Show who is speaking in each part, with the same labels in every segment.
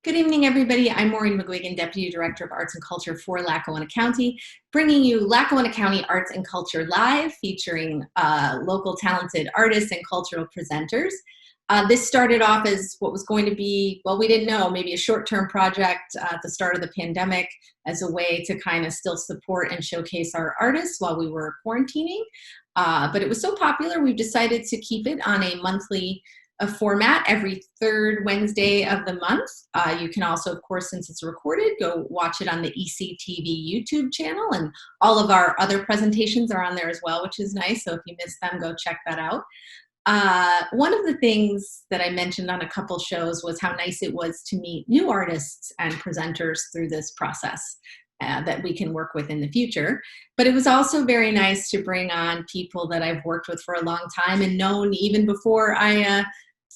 Speaker 1: Good evening, everybody. I'm Maureen McGuigan, Deputy Director of Arts and Culture for Lackawanna County, bringing you Lackawanna County Arts and Culture Live, featuring local talented artists and cultural presenters. This started off as what was going to be, well, we didn't know, maybe a short-term project at the start of the pandemic as a way to kind of still support and showcase our artists while we were quarantining. But it was so popular, we've decided to keep it on a monthly format every third Wednesday of the month. You can also, of course, since it's recorded, go watch it on the ECTV YouTube channel, and all of our other presentations are on there as well, which is nice. So if you missed them, go check that out. One of the things that I mentioned on a couple shows was how nice it was to meet new artists and presenters through this process that we can work with in the future. But it was also very nice to bring on people that I've worked with for a long time and known even before I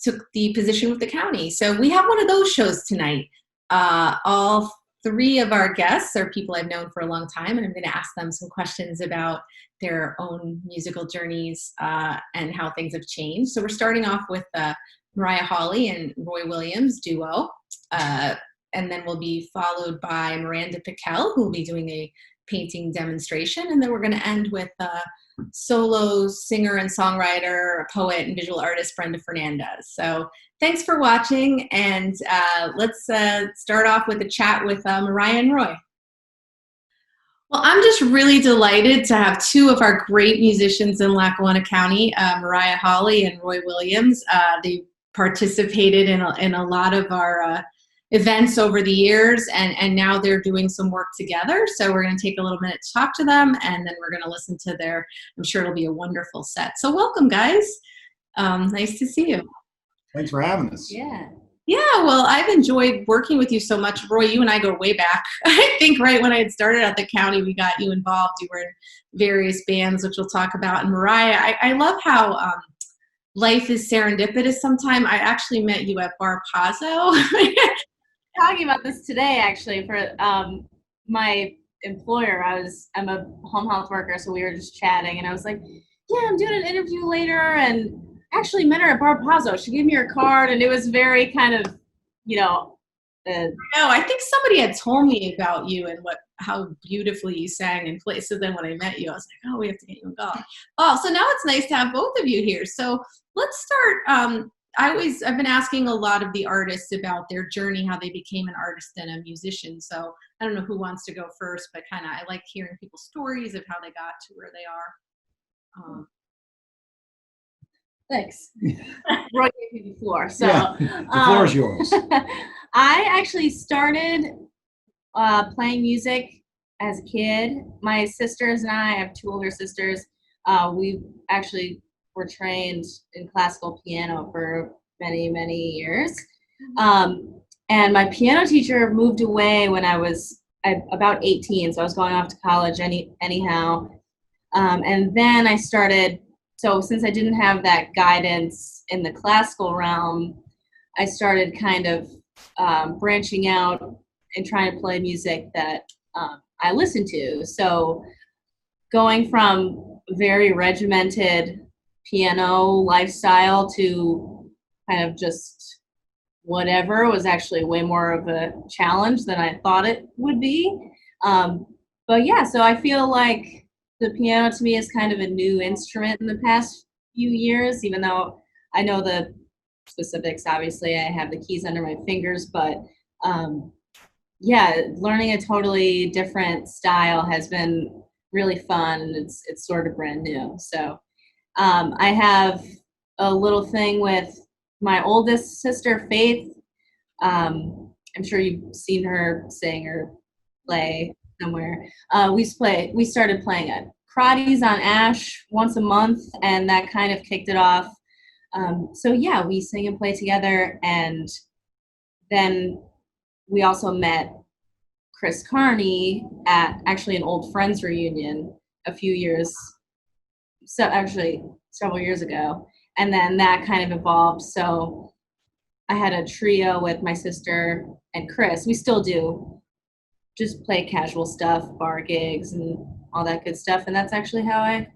Speaker 1: took the position with the county. So we have one of those shows tonight. All three of our guests are people I've known for a long time, and I'm going to ask them some questions about their own musical journeys and how things have changed. So we're starting off with Mariah Hawley and Roy Williams duo, and then we'll be followed by Miranda Piquel, who will be doing a painting demonstration, and then we're going to end with solo singer and songwriter, poet, and visual artist Brenda Fernandez. So thanks for watching, and let's start off with a chat with Mariah and Roy. Well, I'm just really delighted to have two of our great musicians in Lackawanna County, Mariah Hawley and Roy Williams. They participated in a lot of our events over the years, and now they're doing some work together. So we're going to take a little minute to talk to them, and then we're going to listen to their, I'm sure it'll be a wonderful set. So welcome, guys. Nice to see you.
Speaker 2: Thanks for having us.
Speaker 1: Yeah, well, I've enjoyed working with you so much. Roy, you and I go way back. I think right when I had started at the county, we got you involved. You were in various bands, which we'll talk about. And Mariah, I love how life is serendipitous sometimes. I actually met you at Bar Pazzo.
Speaker 3: Talking about this today, actually, for my employer. I'm a home health worker, so we were just chatting, and I was like, yeah, I'm doing an interview later, and actually met her at Bar Pazzo. She gave me her card, and it was very kind of, no,
Speaker 1: I think somebody had told me about you and how beautifully you sang and played. So then when I met you, I was like, oh, we have to get you involved. Oh, so now it's nice to have both of you here. So let's start. I've been asking a lot of the artists about their journey, how they became an artist and a musician. So I don't know who wants to go first, but I like hearing people's stories of how they got to where they are.
Speaker 3: Thanks. Roy gave me the floor. So
Speaker 2: yeah, the floor is yours.
Speaker 3: I actually started playing music as a kid. My sisters and I have two older sisters. We actually were trained in classical piano for many, many years. And my piano teacher moved away when I was about 18, so I was going off to college anyhow. And then I started, so since I didn't have that guidance in the classical realm, I started kind of branching out and trying to play music that I listened to. So going from very regimented piano lifestyle to kind of just whatever was actually way more of a challenge than I thought it would be. But yeah, so I feel like the piano to me is kind of a new instrument in the past few years, even though I know the specifics. Obviously, I have the keys under my fingers, but yeah, learning a totally different style has been really fun. It's sort of brand new. So I have a little thing with my oldest sister, Faith. I'm sure you've seen her sing or play somewhere. We started playing at Karate on Ash once a month, and that kind of kicked it off. So yeah, we sing and play together, and then we also met Chris Kearney at actually an old friends reunion a few years, so actually several years ago, and then that kind of evolved. So I had a trio with my sister and Chris. We still do, just play casual stuff, bar gigs and all that good stuff, and that's actually how I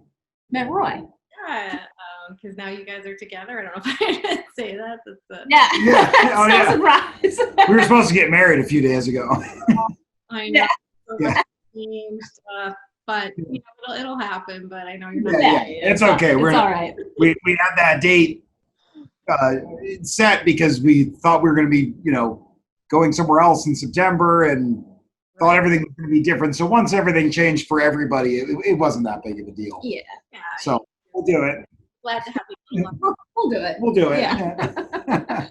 Speaker 3: met Roy.
Speaker 1: Yeah, because now you guys are together. I don't know if I should say that.
Speaker 3: Yeah.
Speaker 2: Yeah. Oh,
Speaker 3: So
Speaker 2: yeah.
Speaker 3: surprised.
Speaker 2: We were supposed to get married a few days ago.
Speaker 1: I know.
Speaker 3: Yeah.
Speaker 1: So
Speaker 2: Yeah.
Speaker 1: much changed, but you know, it'll happen. But I know you're not.
Speaker 2: Yeah. It's okay.
Speaker 3: It's all right.
Speaker 2: We had that date set because we thought we were going to be, going somewhere else in September and thought everything was going to be different. So once everything changed for everybody, it wasn't that big of a deal.
Speaker 3: Yeah.
Speaker 2: So we'll do it.
Speaker 1: Glad to have you.
Speaker 3: We'll do it.
Speaker 2: We'll do it.
Speaker 3: Yeah.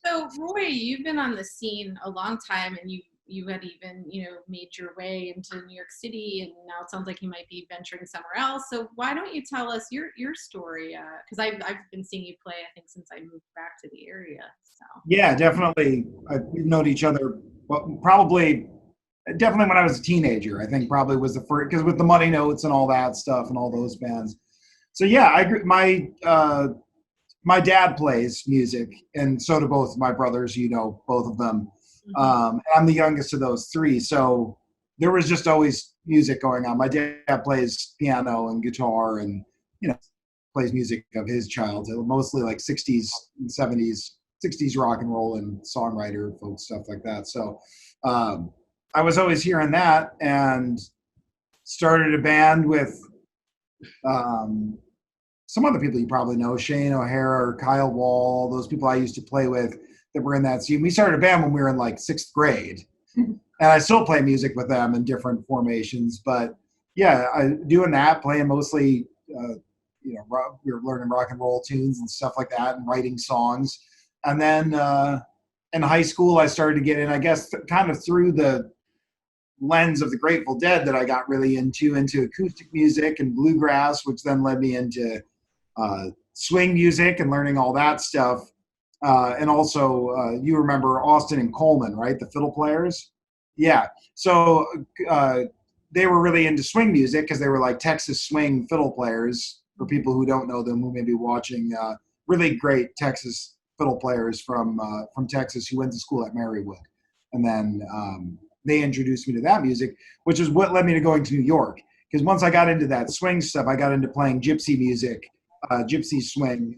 Speaker 1: So Roy, you've been on the scene a long time, and you had even made your way into New York City, and now it sounds like you might be venturing somewhere else. So why don't you tell us your story? Because I've been seeing you play, I think, since I moved back to the area. So
Speaker 2: Yeah, definitely. We've known each other. Well, definitely when I was a teenager. I think probably was the first, because with the Muddy Notes and all that stuff and all those bands. So yeah, my dad plays music, and so do both my brothers. Both of them. I'm the youngest of those three, so there was just always music going on. My dad plays piano and guitar, and plays music of his childhood, mostly like 60s and 60s rock and roll and songwriter folk stuff like that. So I was always hearing that, and started a band with some other people you probably know, Shane O'Hara or Kyle Wall, those people I used to play with that were in that scene. We started a band when we were in like 6th grade. And I still play music with them in different formations. But yeah, doing that, playing mostly, we were learning rock and roll tunes and stuff like that and writing songs. And then in high school, I started to get in, I guess, kind of through the lens of the Grateful Dead, that I got really into acoustic music and bluegrass, which then led me into swing music and learning all that stuff. And also, you remember Austin and Coleman, right? The fiddle players? Yeah. So they were really into swing music because they were like Texas swing fiddle players. For people who don't know them, who may be watching, really great Texas fiddle players from Texas who went to school at Marywood. And then they introduced me to that music, which is what led me to going to New York. Because once I got into that swing stuff, I got into playing gypsy music, gypsy swing,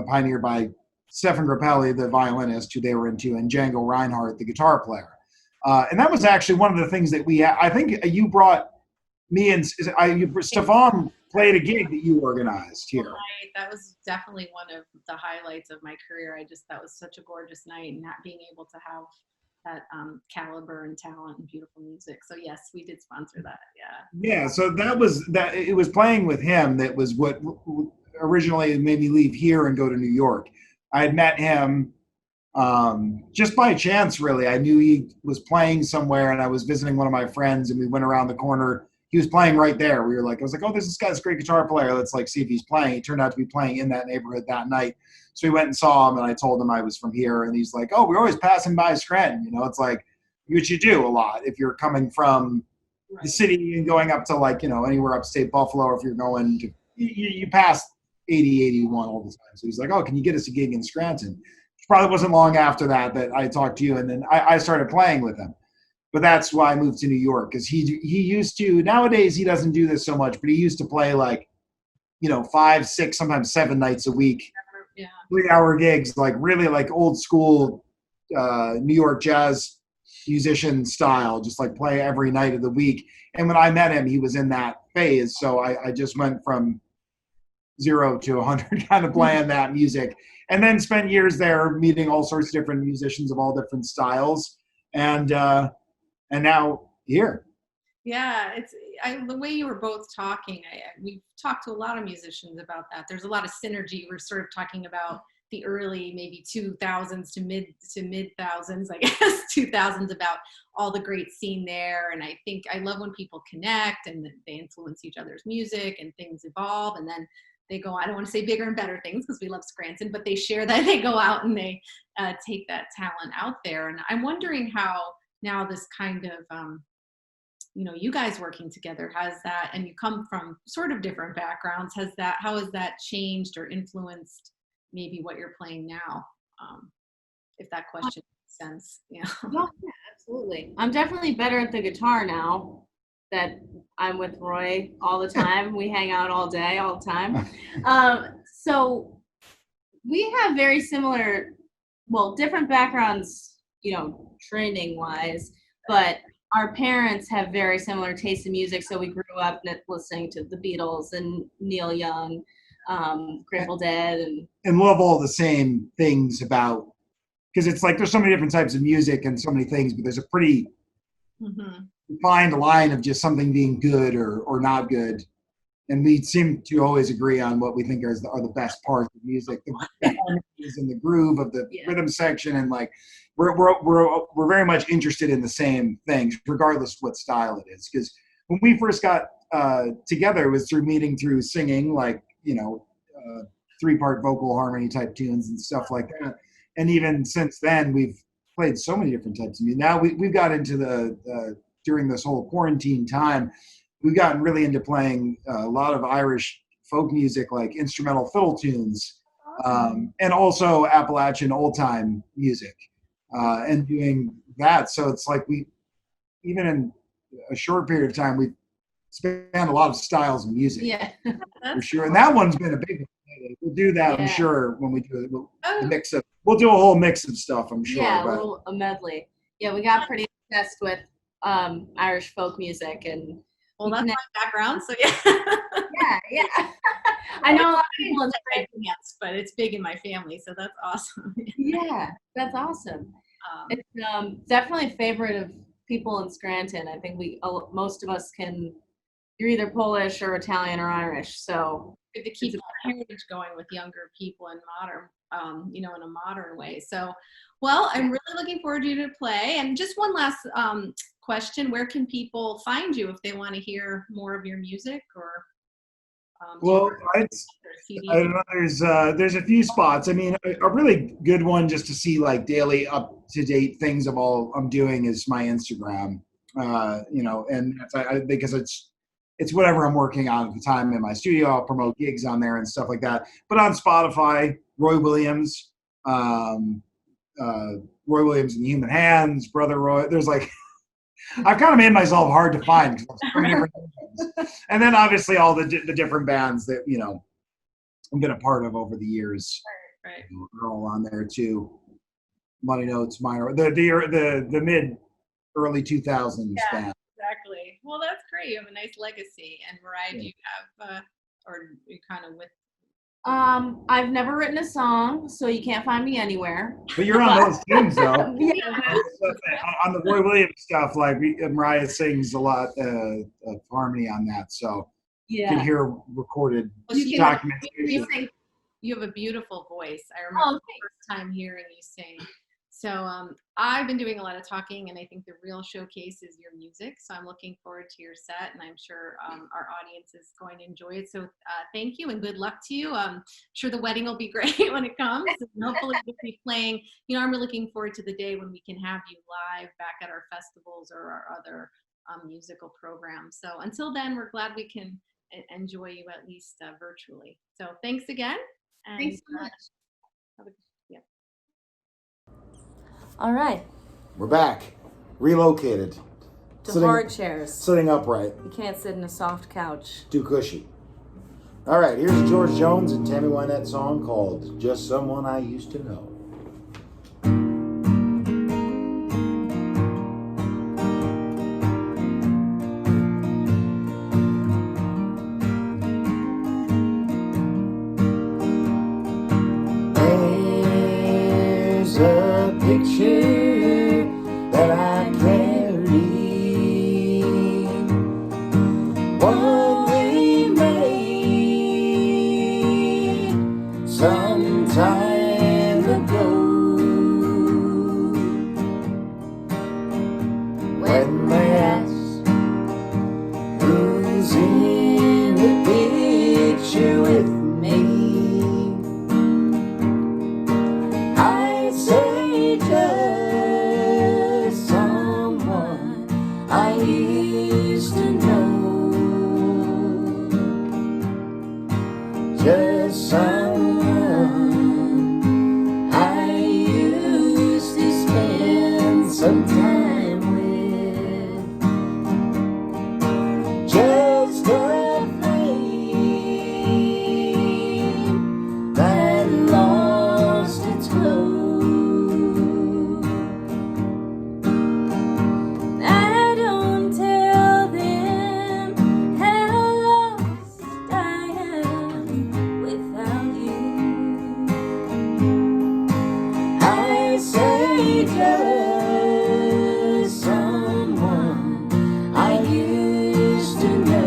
Speaker 2: pioneered by Stefan Grappelli, the violinist, who they were into, and Django Reinhardt, the guitar player. And that was actually one of the things that I think you brought me and Stefan played a gig that you organized here.
Speaker 1: Right. That was definitely one of the highlights of my career. that was such a gorgeous night, and not being able to have that caliber and talent and beautiful music. So yes, we did sponsor that. Yeah.
Speaker 2: So it was playing with him that was what originally made me leave here and go to New York. I had met him just by chance, really. I knew he was playing somewhere, and I was visiting one of my friends, and we went around the corner. He was playing right there. I was like, oh, this guy's a great guitar player. Let's see if he's playing. He turned out to be playing in that neighborhood that night. So we went and saw him, and I told him I was from here, and he's like, oh, we're always passing by Scranton. It's like, which you do a lot if you're coming from the city and going up to anywhere upstate Buffalo, or if you're going to, you pass 80, 81 all the time. So he's like, oh, can you get us a gig in Scranton? Which probably wasn't long after that I talked to you, and then I started playing with him. But that's why I moved to New York, because he used to, nowadays he doesn't do this so much, but he used to play 5, 6, sometimes 7 nights a week, 3-hour gigs, really old school New York jazz musician style, just play every night of the week. And when I met him, he was in that phase. So I just went from 0 to 100 kind of playing that music, and then spent years there meeting all sorts of different musicians of all different styles. And now here.
Speaker 1: Yeah, the way you were both talking, we've talked to a lot of musicians about that. There's a lot of synergy. We're sort of talking about the early maybe 2000s to mid thousands, I guess 2000s, about all the great scene there. And I think I love when people connect and they influence each other's music and things evolve, and then they go, I don't want to say bigger and better things because we love Scranton, but they share that, they go out and they take that talent out there. And I'm wondering how now this kind of, you guys working together, has that, and you come from sort of different backgrounds, how has that changed or influenced maybe what you're playing now? If that question makes sense. Yeah,
Speaker 3: absolutely. I'm definitely better at the guitar now that I'm with Roy all the time. We hang out all day, all the time. So we have very similar, well, different backgrounds, training wise, but our parents have very similar taste in music. So we grew up listening to the Beatles and Neil Young, Grateful Dead,
Speaker 2: and love all the same things about, because it's like there's so many different types of music and so many things, but there's a pretty defined line of just something being good or not good. And we seem to always agree on what we think are the best parts of music, the harmonies and the groove of the rhythm section, and like we're very much interested in the same things, regardless of what style it is. Because when we first got together, it was through singing, like 3-part vocal harmony type tunes and stuff like that. And even since then, we've played so many different types of music. Now we've got into the during this whole quarantine time. We've gotten really into playing a lot of Irish folk music, like instrumental fiddle tunes, and also Appalachian old time music, and doing that. So it's like even in a short period of time, we've spanned a lot of styles of music.
Speaker 3: Yeah,
Speaker 2: for sure. And that one's been a big one. We'll do that, I'm sure, when we do we'll do a whole mix of stuff, I'm sure.
Speaker 3: Yeah, a medley. Yeah, we got pretty obsessed with Irish folk music and.
Speaker 1: Well, that's my background, so yeah.
Speaker 3: Yeah. I know a lot of people in
Speaker 1: dance, but it's big in my family, so that's awesome.
Speaker 3: Yeah, that's awesome. It's definitely a favorite of people in Scranton. I think most of us you're either Polish or Italian or Irish, so
Speaker 1: good to keep our heritage going with younger people in modern, in a modern way. So, well, I'm really looking forward to you to play. And just one last question: where can people find you if they want to hear more of your music or?
Speaker 2: I don't know. There's a few spots. I mean, a really good one just to see like daily up to date things of all I'm doing is my Instagram. And that's, because it's whatever I'm working on at the time in my studio. I'll promote gigs on there and stuff like that. But on Spotify, Roy Williams and Human Hands, Brother Roy. There's like, I've kind of made myself hard to find because so many different things. And then obviously all the different bands that I've been a part of over the years.
Speaker 1: Right.
Speaker 2: Are all on there too. Money Notes, Minor, the mid early 2000s band.
Speaker 1: Exactly. Well, that's great. You have a nice legacy. And Mariah, do you have, or you kind of with?
Speaker 3: I've never written a song, so you can't find me anywhere.
Speaker 2: But you're on those tunes, though.
Speaker 3: Yeah.
Speaker 2: On the Roy Williams stuff, like Mariah sings a lot of harmony on that, so you can hear recorded documentation.
Speaker 1: You have a beautiful voice. I remember the first time hearing you sing. So I've been doing a lot of talking, and I think the real showcase is your music. So I'm looking forward to your set, and I'm sure our audience is going to enjoy it. So thank you, and good luck to you. I'm sure the wedding will be great when it comes. And hopefully we'll be playing. I'm really looking forward to the day when we can have you live back at our festivals or our other musical programs. So until then, we're glad we can enjoy you at least virtually. So thanks again. And,
Speaker 3: thanks so much.
Speaker 4: All right.
Speaker 2: We're back. Relocated.
Speaker 4: To hard chairs.
Speaker 2: Sitting upright.
Speaker 4: You can't sit in a soft couch.
Speaker 2: Too cushy. All right, here's George Jones and Tammy Wynette song called Just Someone I Used to Know. Picture that I carry, what we made some time ago, when they ask who's in the picture with me, I say just someone
Speaker 4: just someone I used to know.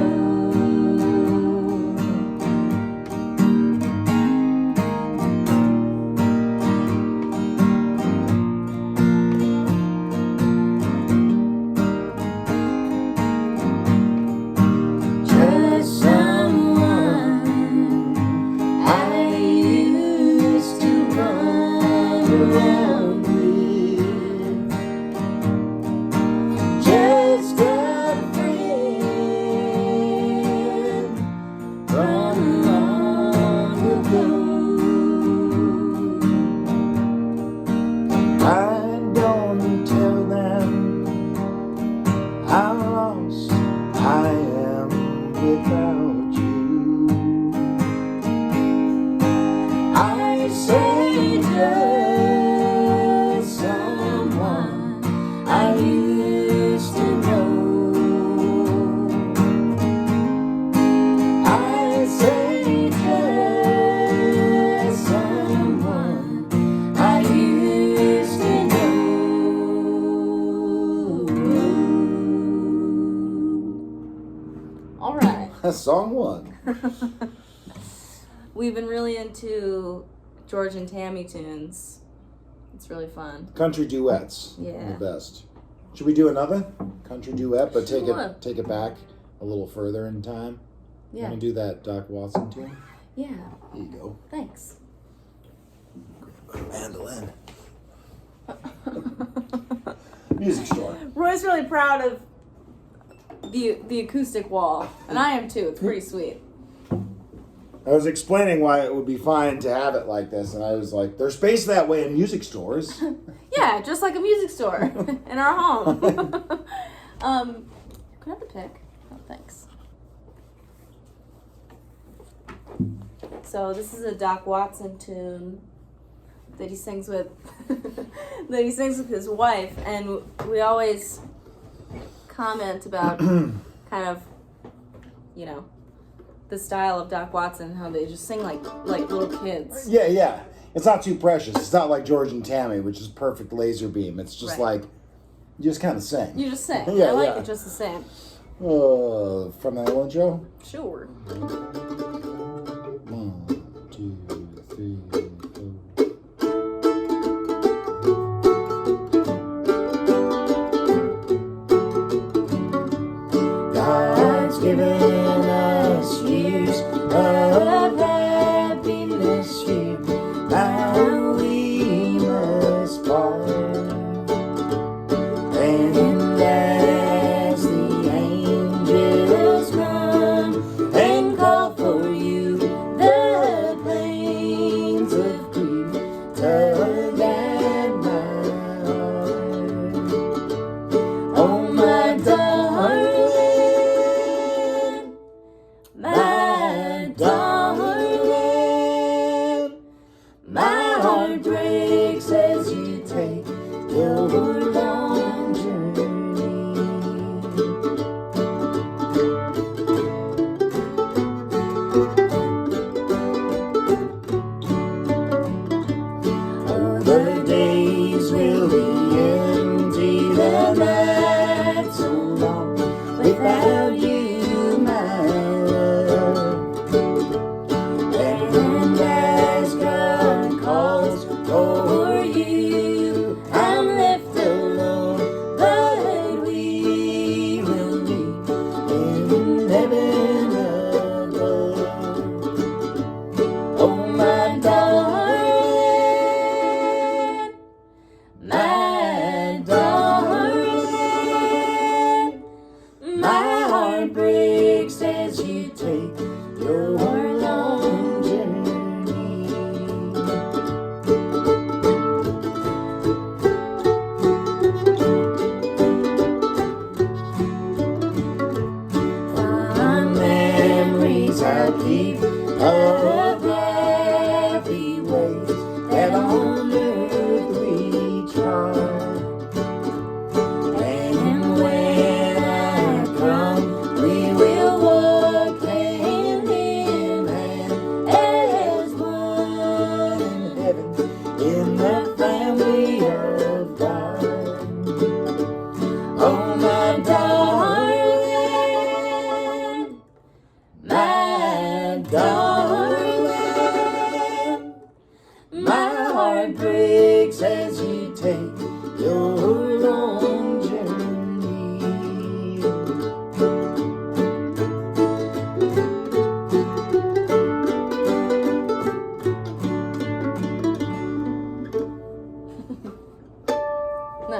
Speaker 4: Just someone I used to run around with. Just a friend from long ago. I don't tell them how lost I am without you. I say just someone I used to know. I say just someone I used to know. All right.
Speaker 2: That's song one.
Speaker 4: We've been really into George and Tammy tunes. It's really fun.
Speaker 2: Country duets.
Speaker 4: Yeah.
Speaker 2: The best. Should we do another country duet, but take
Speaker 4: Sure.
Speaker 2: it back a little further in time?
Speaker 4: Yeah.
Speaker 2: Want to do that Doc Watson tune?
Speaker 4: Yeah.
Speaker 2: Here you go.
Speaker 4: Thanks.
Speaker 2: Mandolin. Music store.
Speaker 4: Roy's really proud of the acoustic wall, and I am too. It's pretty sweet.
Speaker 2: I was explaining why it would be fine to have it like this, and I was like, there's space that way in music stores.
Speaker 4: Yeah, just like a music store in our home. Can I have the pick? Oh, thanks. So this is a Doc Watson tune that he sings with his wife, and we always comment about kind of, you know, the style of Doc Watson, how they just sing like little kids.
Speaker 2: Yeah. It's not too precious. It's not like George and Tammy, which is perfect laser beam. It's just
Speaker 4: Right.
Speaker 2: like, you just kind of sing.
Speaker 4: You just sing.
Speaker 2: Yeah,
Speaker 4: I like
Speaker 2: yeah.
Speaker 4: it just the same.
Speaker 2: From that one, Joe?
Speaker 4: Sure.
Speaker 2: 1, 2, 3, 4.
Speaker 4: God's given us years of happiness here. Now we must part. And as the angels come and call for you, the plains of grief tug at my heart. Oh, my darling, my darling, my heart breaks as you take your long journey. Oh, the days will be empty, the nights so long without you, my love. And as God calls for you, I'm left alone.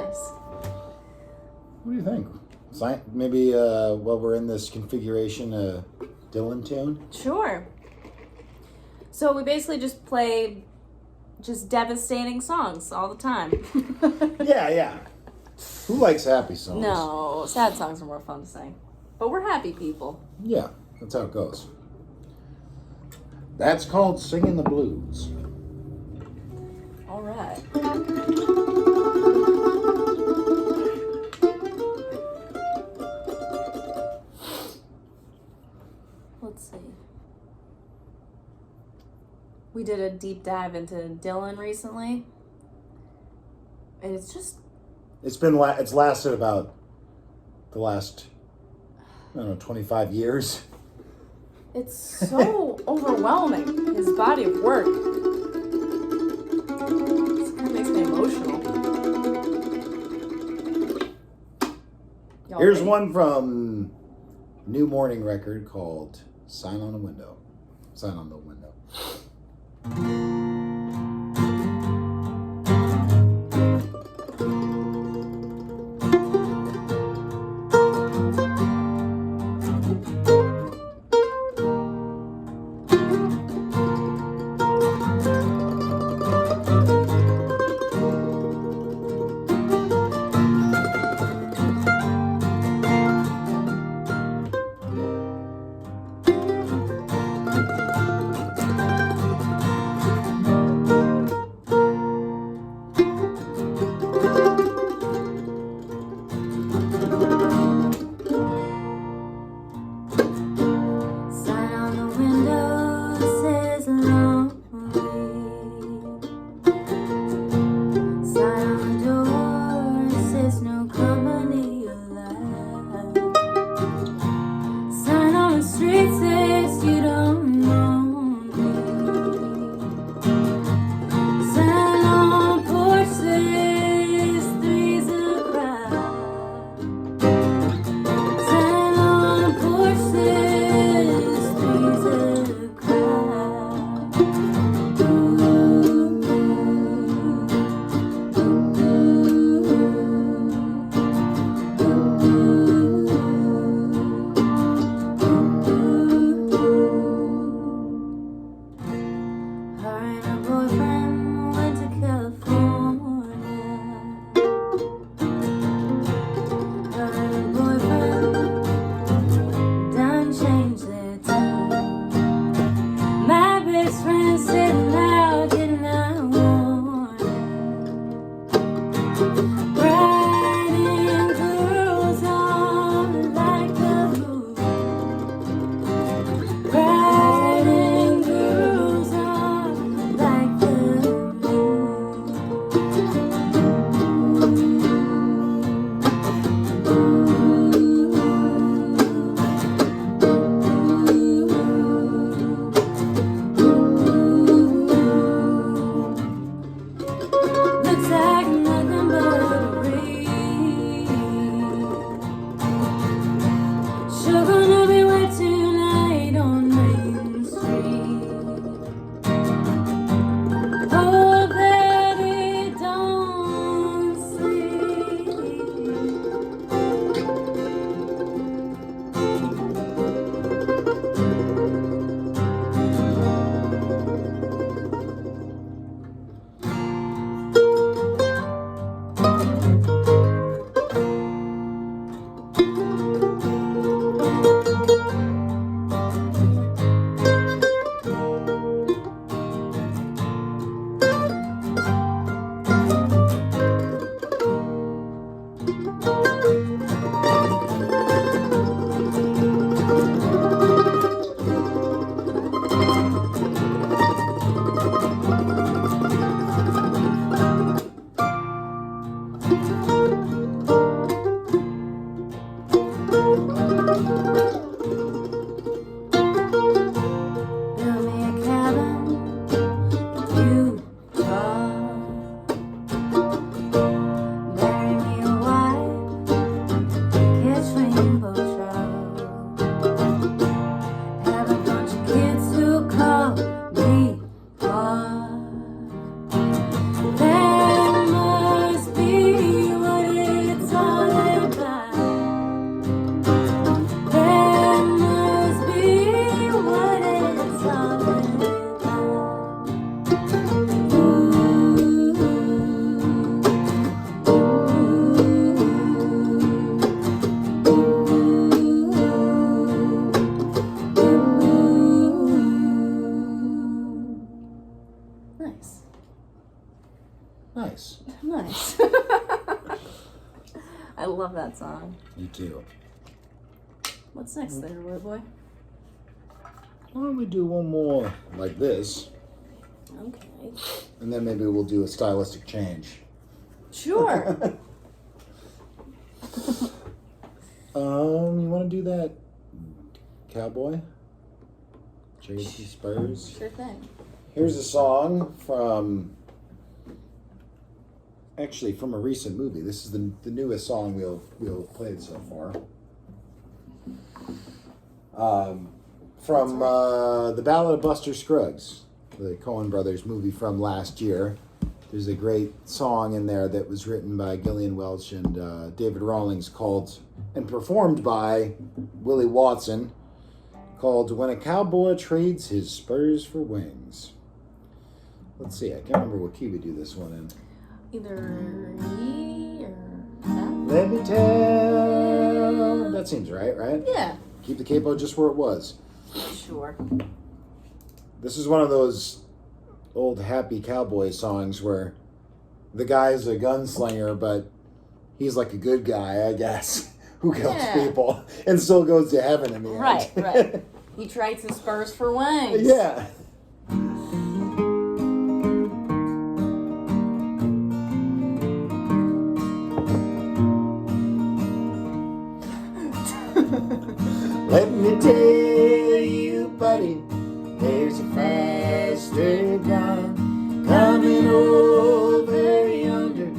Speaker 4: Nice.
Speaker 5: What do you think? Maybe while we're in this configuration, a Dylan tune?
Speaker 4: Sure. So we basically just play just devastating songs all the time.
Speaker 5: Yeah. Who likes happy songs?
Speaker 4: No, sad songs are more fun to sing. But we're happy people.
Speaker 5: Yeah, that's how it goes. That's called singing the blues.
Speaker 4: All right. Let's see. We did a deep dive into Dylan recently. And it's just...
Speaker 5: It's lasted about the last, 25 years.
Speaker 4: It's so overwhelming, his body of work. It kind of makes me emotional.
Speaker 5: Here's one from New Morning record called Sign on the Window. Sign on the Window.
Speaker 6: That must be what
Speaker 4: I love that song.
Speaker 5: Me too.
Speaker 4: What's next there, Wood Boy?
Speaker 5: Why don't we do one more like this,
Speaker 4: Okay.
Speaker 5: and then maybe we'll do a stylistic change.
Speaker 4: Sure.
Speaker 5: You want to do that, Cowboy? JC Spurs?
Speaker 4: Sure thing.
Speaker 5: Here's a song from a recent movie. This is the newest song we'll played so far. From The Ballad of Buster Scruggs, the Coen Brothers movie from last year. There's a great song in there that was written by Gillian Welch and David Rawlings and performed by Willie Watson, called When a Cowboy Trades His Spurs for Wings. Let's see, I can't remember what key we do this one in.
Speaker 4: Either E or F?
Speaker 5: Let me tell. That seems right?
Speaker 4: Yeah.
Speaker 5: Keep the capo just where it was.
Speaker 4: Sure.
Speaker 5: This is one of those old happy cowboy songs where the guy's a gunslinger, but he's like a good guy, I guess, who kills people and still goes to heaven in the end.
Speaker 4: Right. He trades his spurs for wings.
Speaker 5: Yeah. Let me tell you, buddy, there's a faster dawn coming over yonder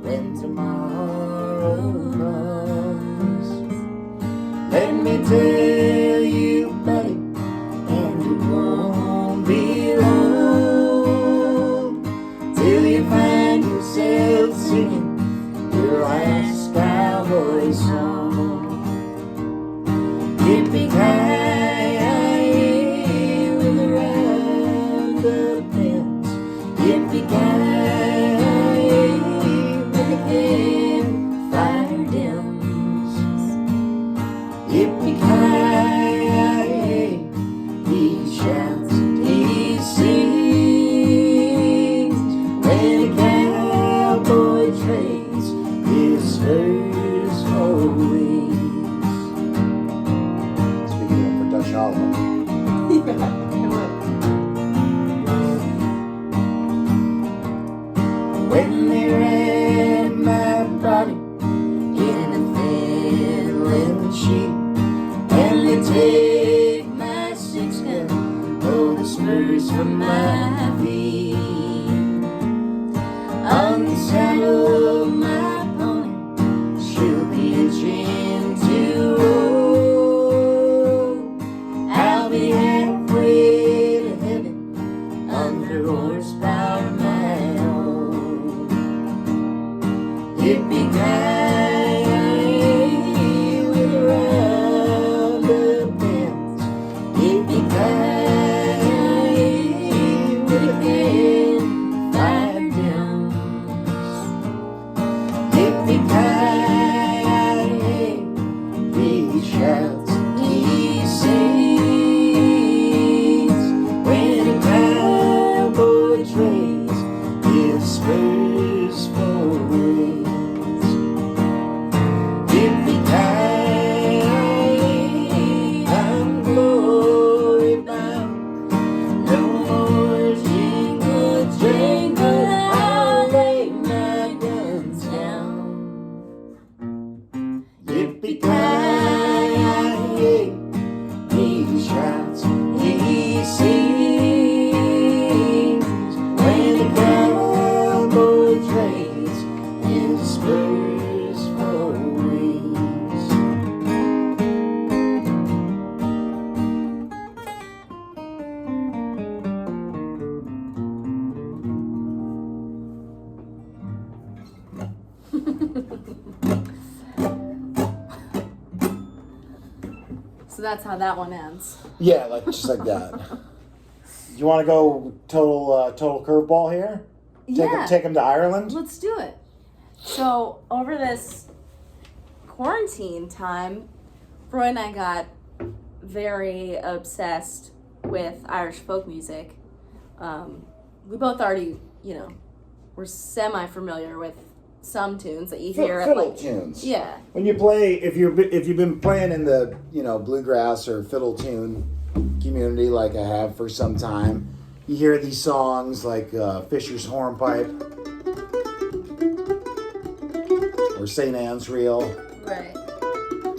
Speaker 5: when tomorrow comes. Let me tell you, buddy, and it won't be long till you find yourself singing your last cowboy song. Yippee-ki-yay, with a round of pins. Yippee-ki-yay, with the campfire dims. Yippee-ki-yay, he shouts, he sings, when a cowboy trades his spurs for wings. When they wrap my body in a Finland sheet, and they take my 6-gun, pull the spurs from my feet, unsaddle my pony, she'll be itching to roll. I'll be halfway to heaven under horsepower my own. Yippee-ki-yay, with a round of bends. Yippee-ki-yay, with a campfire dims. Yippee-ki-yay, he shouts, he sings, when a cowboy trades his spurs for wings. Yippee-ki-yay, I'm glory bound. No more jingle, jingle, I'll lay my guns down. Yippee-ki-yay, he shouts, he sings, when a cowboy trades his spurs for wings.
Speaker 4: So that's how that one ends.
Speaker 5: Yeah, just like that. You want to go total curveball here? Take him to Ireland?
Speaker 4: Let's do it. So over this quarantine time, Roy and I got very obsessed with Irish folk music. We both already, were semi-familiar with some tunes that you hear at
Speaker 5: Fiddle
Speaker 4: like
Speaker 5: tunes.
Speaker 4: yeah.
Speaker 5: When you play, if you've been playing in the bluegrass or fiddle tune community like I have for some time, you hear these songs like Fisher's Hornpipe or St. Anne's Reel.
Speaker 4: Right.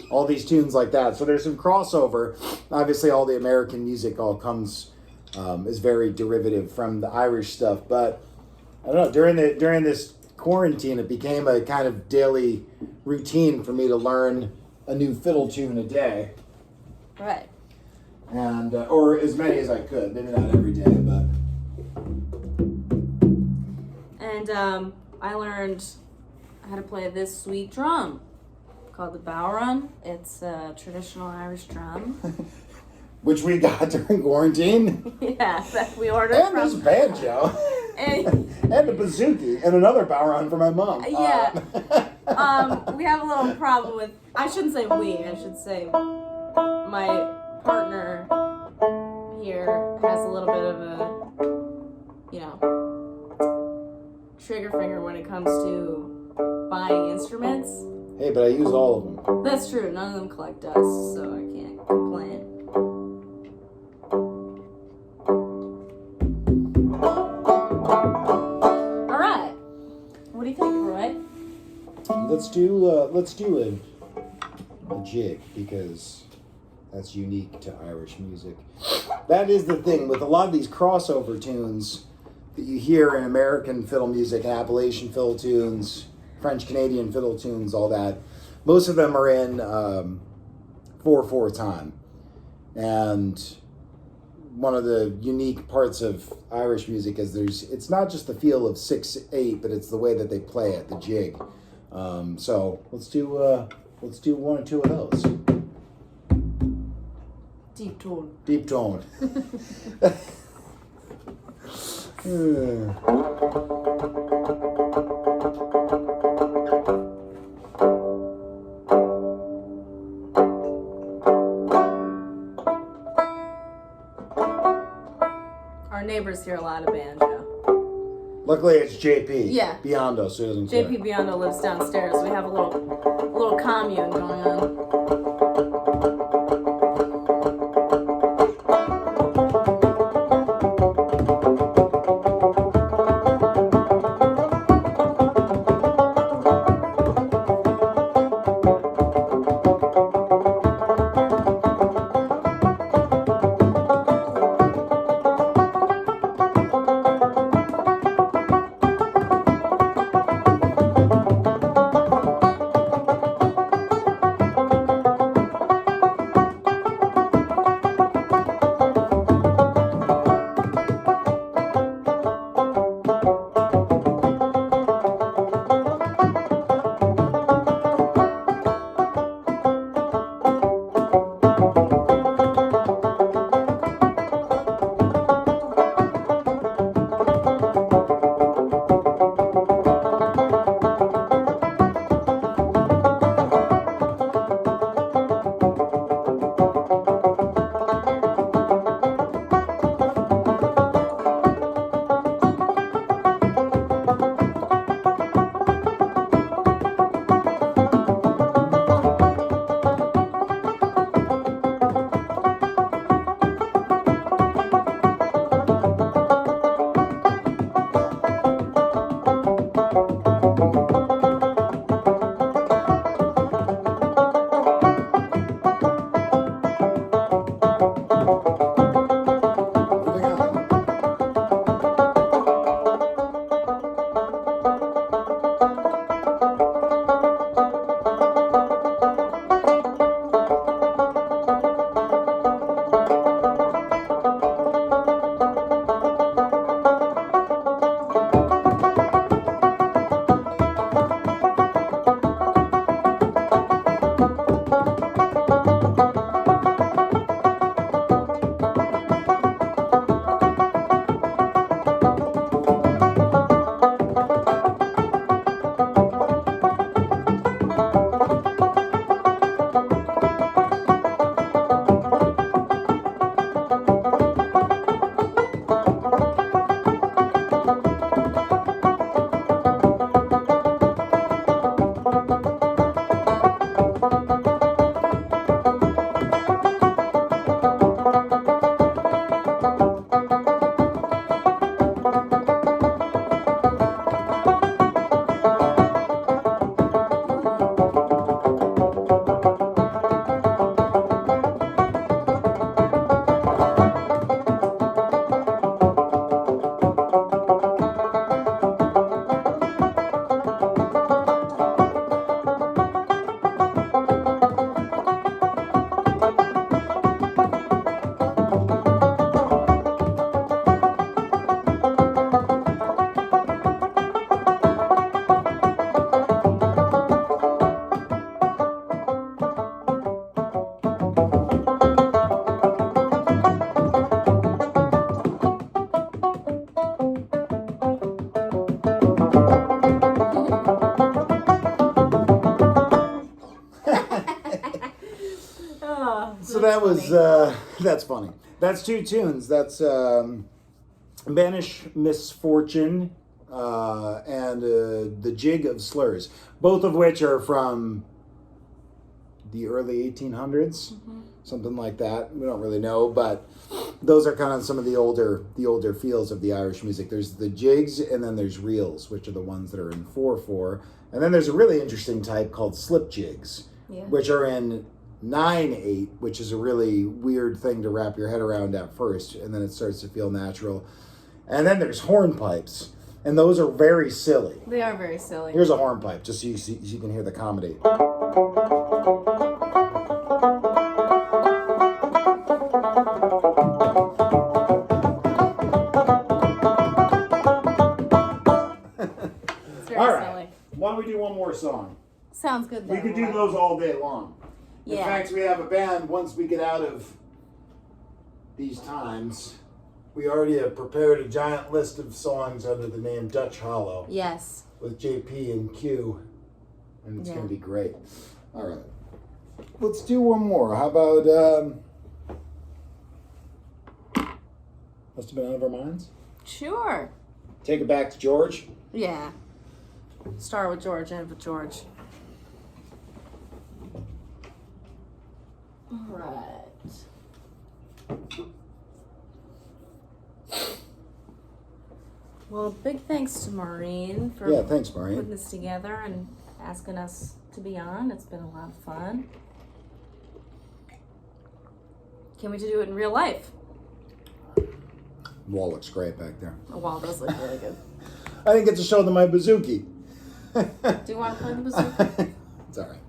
Speaker 5: All these tunes like that. So there's some crossover. Obviously, all the American music all comes is very derivative from the Irish stuff. But I don't know. During this quarantine, it became a kind of daily routine for me to learn a new fiddle tune a day.
Speaker 4: Right.
Speaker 5: And or as many as I could. Maybe not every day, but.
Speaker 4: And I learned how to play this sweet drum called the bowrun. It's a traditional Irish drum.
Speaker 5: Which we got during quarantine.
Speaker 4: Yeah, that we ordered
Speaker 5: And
Speaker 4: from.
Speaker 5: this banjo.
Speaker 4: And,
Speaker 5: And a bouzouki. And another bowrun for my mom.
Speaker 4: yeah. We have a little problem with. I shouldn't say we. I should say my partner here has a little bit of a, trigger finger when it comes to buying instruments.
Speaker 5: Hey, but I use all of them.
Speaker 4: That's true. None of them collect dust, so I can't complain. All right. What do you think, Roy?
Speaker 5: Let's do a jig because that's unique to Irish music. That is the thing with a lot of these crossover tunes that you hear in American fiddle music, Appalachian fiddle tunes, French Canadian fiddle tunes, all that. Most of them are in 4/4 time, and one of the unique parts of Irish music is it's not just the feel of 6/8, but it's the way that they play it, the jig. So let's do one or two of those.
Speaker 4: Deep tone.
Speaker 5: Deep tone.
Speaker 4: Our neighbors hear a lot of banjo.
Speaker 5: Luckily, it's JP.
Speaker 4: Yeah.
Speaker 5: Biondo, so he doesn't care.
Speaker 4: JP Biondo lives downstairs. We have a little commune going on.
Speaker 5: that was that's funny. That's two tunes. That's Banish Misfortune and The Jig of Slurs, both of which are from the early 1800s, something like that. We don't really know, but those are kind of some of the older feels of the Irish music. There's the jigs, and then there's reels, which are the ones that are in 4/4, and then there's a really interesting type called slip jigs, which are in 9/8, which is a really weird thing to wrap your head around at first, and then it starts to feel natural. And then there's hornpipes, and those are very silly.
Speaker 4: They are very silly.
Speaker 5: Here's a hornpipe, just so you can hear the comedy.
Speaker 4: All right.
Speaker 5: Why don't we do one more song?
Speaker 4: Sounds good.
Speaker 5: We could do those all day long.
Speaker 4: Yeah.
Speaker 5: In fact, we have a band. Once we get out of these times, we already have prepared a giant list of songs under the name Dutch Hollow.
Speaker 4: Yes.
Speaker 5: With JP and Q, and it's going to be great. All right. Let's do one more. How about Must Have Been Out of Our Minds?
Speaker 4: Sure.
Speaker 5: Take It Back to George?
Speaker 4: Yeah. Start with George, end with George. All right. Well, big thanks to Maureen for
Speaker 5: thanks, Maureen.
Speaker 4: putting this together and asking us to be on. It's been a lot of fun. Can't wait to do it in real life.
Speaker 5: Wall looks great back there.
Speaker 4: The wall does look really good.
Speaker 5: I didn't get to show them my bouzouki.
Speaker 4: Do you want to play the bazooka?
Speaker 5: It's all right.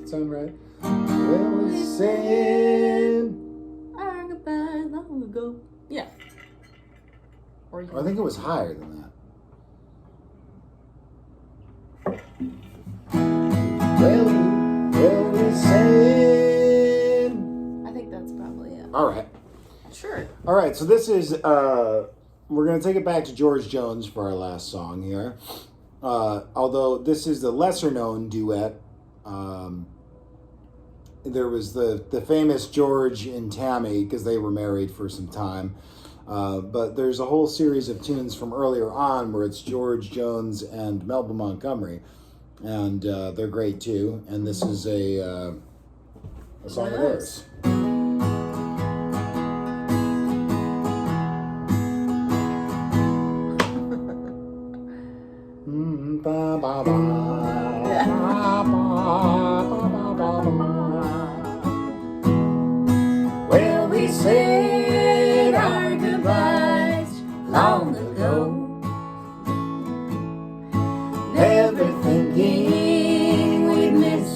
Speaker 5: Sound right? Well, we said
Speaker 4: our goodbyes long ago. Yeah. Or you
Speaker 5: I think it was higher than that. Well, we said.
Speaker 4: I think that's probably it.
Speaker 5: All right.
Speaker 4: Sure.
Speaker 5: All right, so this is, we're going to take it back to George Jones for our last song here. Although this is the lesser known duet. There was the famous George and Tammy, because they were married for some time. But there's a whole series of tunes from earlier on where it's George Jones and Melba Montgomery. And they're great too. And this is a song of theirs. Ba, ba, ba. Ba, ba, ba, ba, ba. Well, we said our goodbyes long ago, never thinking we'd miss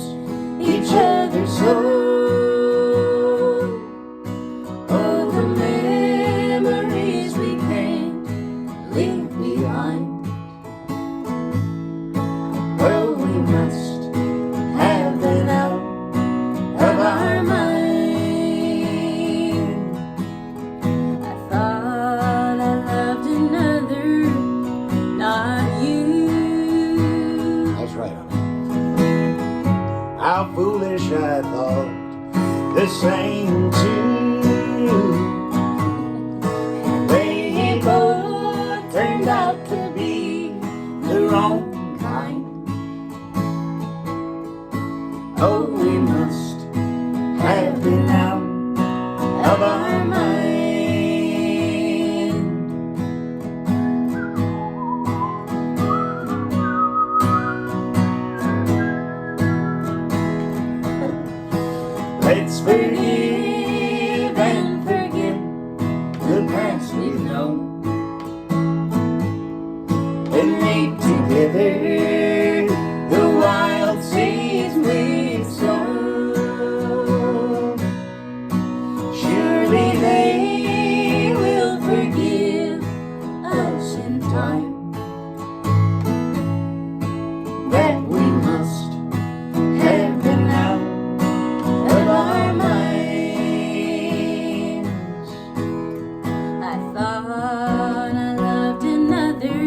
Speaker 5: each other so. Oh, the memories we can't leave behind. Well, we must have been out of our mind. I thought I loved another, not you. That's right, honey. How foolish I thought the same too. They both turned out to be the wrong kind. Oh, we must have been out of our mind. Let's forgive and forget the past we've known, and meet together the wild seeds we've sown. Surely they will forgive us in time. That we must have been out of our minds. I thought I loved another,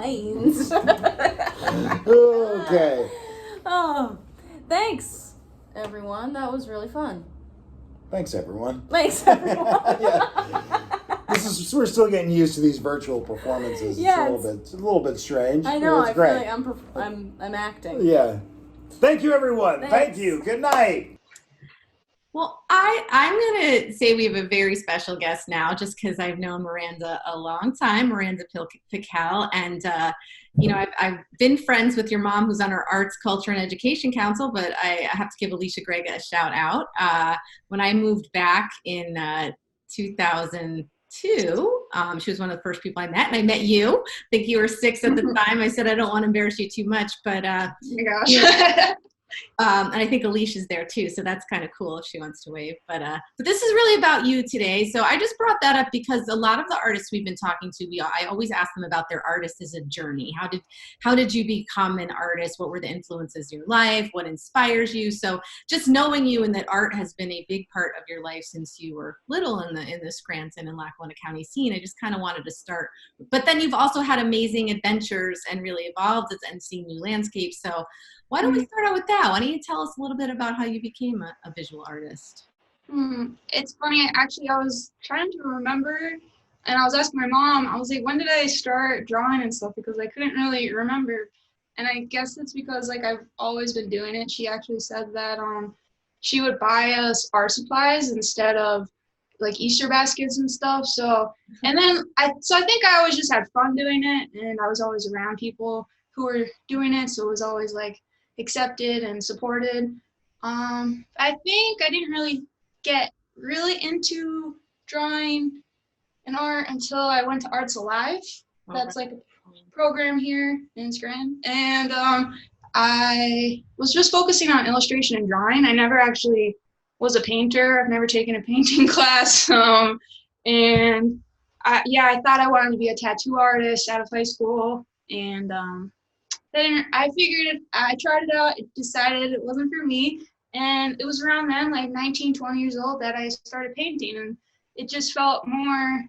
Speaker 4: lines.
Speaker 5: Okay.
Speaker 4: Oh, thanks, everyone. That was really fun.
Speaker 5: Thanks, everyone.
Speaker 4: Thanks, everyone.
Speaker 5: Yeah. We're still getting used to these virtual performances.
Speaker 4: Yeah,
Speaker 5: It's a little bit strange.
Speaker 4: I know.
Speaker 5: It's
Speaker 4: I
Speaker 5: great.
Speaker 4: feel like I'm acting.
Speaker 5: Yeah. Thank you, everyone.
Speaker 4: Thanks.
Speaker 5: Thank you. Good night.
Speaker 1: Well, I'm going to say we have a very special guest now, just because I've known Miranda a long time, Miranda Pical. And, I've been friends with your mom, who's on our Arts, Culture, and Education Council, but I have to give Alicia Gregg a shout out. When I moved back in 2002, she was one of the first people I met, and I met you. I think you were 6 at the time. I said, I don't want to embarrass you too much, but
Speaker 6: oh my gosh.
Speaker 1: and I think Alicia's there too, so that's kind of cool if she wants to wave. But this is really about you today. So I just brought that up because a lot of the artists we've been talking to, I always ask them about their artist as a journey. How did you become an artist? What were the influences in your life? What inspires you? So just knowing you and that art has been a big part of your life since you were little in the Scranton and Lackawanna County scene, I just kind of wanted to start. But then you've also had amazing adventures and really evolved and seen new landscapes. So why don't we start out with that? Why don't you tell us a little bit about how you became a visual artist?
Speaker 6: It's funny. Actually, I was trying to remember, and I was asking my mom, I was like, when did I start drawing and stuff? Because I couldn't really remember. And I guess it's because, like, I've always been doing it. She actually said that she would buy us art supplies instead of, like, Easter baskets and stuff. So, and then, I think I always just had fun doing it, and I was always around people who were doing it, so it was always, like, accepted and supported. I think I didn't really get really into drawing and art until I went to Arts Alive. That's like a program here in Scranton. And I was just focusing on illustration and drawing. I never actually was a painter. I've never taken a painting class. And I thought I wanted to be a tattoo artist out of high school. And then I tried it out, decided it wasn't for me, and it was around then, like 19, 20 years old, that I started painting, and it just felt more,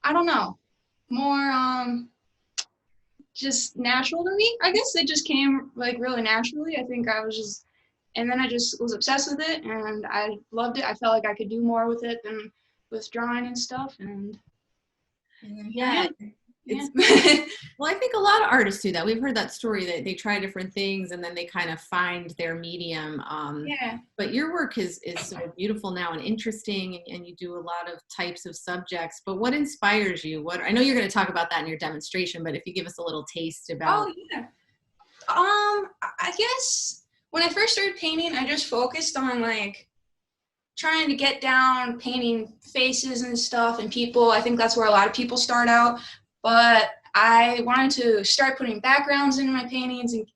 Speaker 6: I don't know, more just natural to me. I guess it just came like really naturally. I think I was just, and then I just was obsessed with it, and I loved it. I felt like I could do more with it than with drawing and stuff, and
Speaker 1: yeah. Well, I think a lot of artists do that. We've heard that story that they try different things and then they kind of find their medium. But your work is so beautiful now and interesting, and you do a lot of types of subjects. But what inspires you? I know you're going to talk about that in your demonstration, but if you give us a little taste about.
Speaker 6: Oh yeah. I guess when I first started painting, I just focused on like trying to get down painting faces and stuff and people. I think that's where a lot of people start out. But I wanted to start putting backgrounds into my paintings and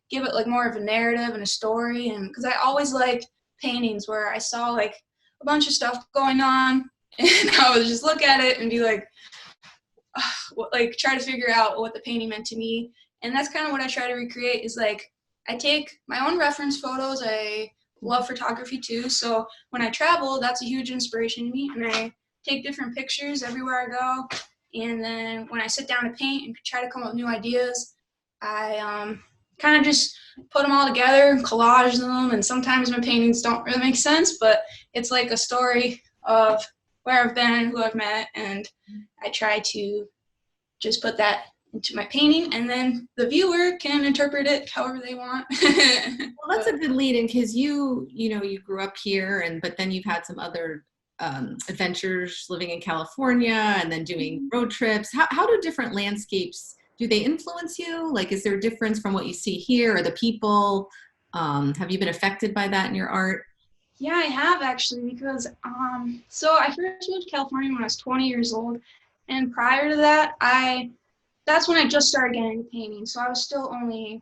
Speaker 6: give it like more of a narrative and a story. And because I always liked paintings where I saw like a bunch of stuff going on and I would just look at it and be like, try to figure out what the painting meant to me. And that's kind of what I try to recreate is like, I take my own reference photos. I love photography too. So when I travel, that's a huge inspiration to me. And I take different pictures everywhere I go. And then when I sit down to paint and try to come up with new ideas, I kind of just put them all together, collage them, and sometimes my paintings don't really make sense, but it's like a story of where I've been, who I've met, and I try to just put that into my painting, and then the viewer can interpret it however they want.
Speaker 1: Well, that's a good lead-in because you grew up here, but then you've had some other adventures living in California and then doing road trips. How do different landscapes, do they influence you? Like, is there a difference from what you see here or the people? Have you been affected by that in your art?
Speaker 6: Yeah, I have actually, because so I first moved to California when I was 20 years old, and prior to that, that's when I just started getting into painting. So I was still only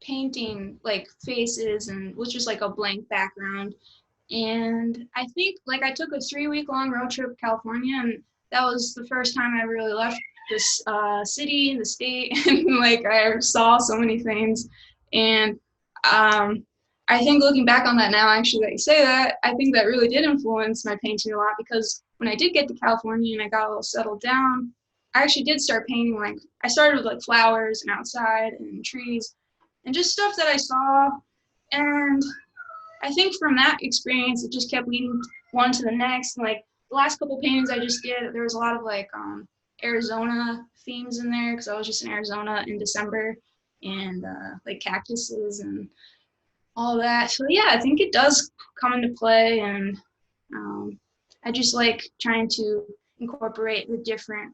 Speaker 6: painting like faces and was just like a blank background. And I think like I took a 3-week-long road trip to California, and that was the first time I really left this city and the state, and like I saw so many things. And I think looking back on that now, actually, that you say that, I think that really did influence my painting a lot, because when I did get to California and I got a little settled down, I actually did start painting, like, I started with like flowers and outside and trees and just stuff that I saw. And I think from that experience, it just kept leading one to the next. And like the last couple paintings I just did, there was a lot of like Arizona themes in there because I was just in Arizona in December, and like cactuses and all that. So yeah, I think it does come into play, and I just like trying to incorporate the different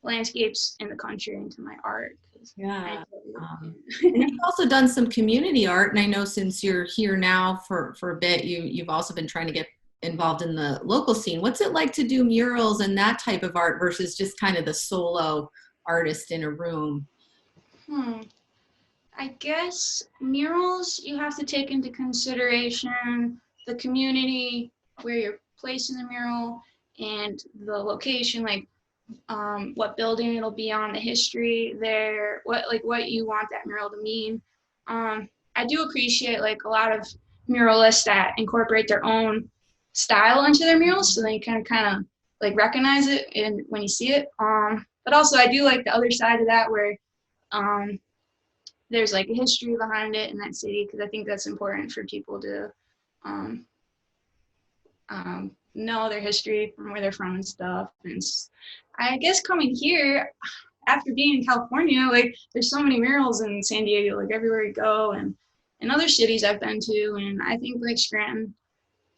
Speaker 6: landscapes in the country into my art.
Speaker 1: Yeah. And you've also done some community art, and I know since you're here now for a bit, you've also been trying to get involved in the local scene. What's it like to do murals and that type of art versus just kind of the solo artist in a room?
Speaker 6: I guess murals, you have to take into consideration the community where you're placing the mural and the location, like what building it'll be on, the history there, what you want that mural to mean. I do appreciate like a lot of muralists that incorporate their own style into their murals, so then you can kind of like recognize it and when you see it. But also I do like the other side of that where there's like a history behind it in that city, because I think that's important for people to know their history from where they're from and stuff. And I guess coming here after being in California, like there's so many murals in San Diego, like everywhere you go, and in other cities I've been to, and I think like Scranton,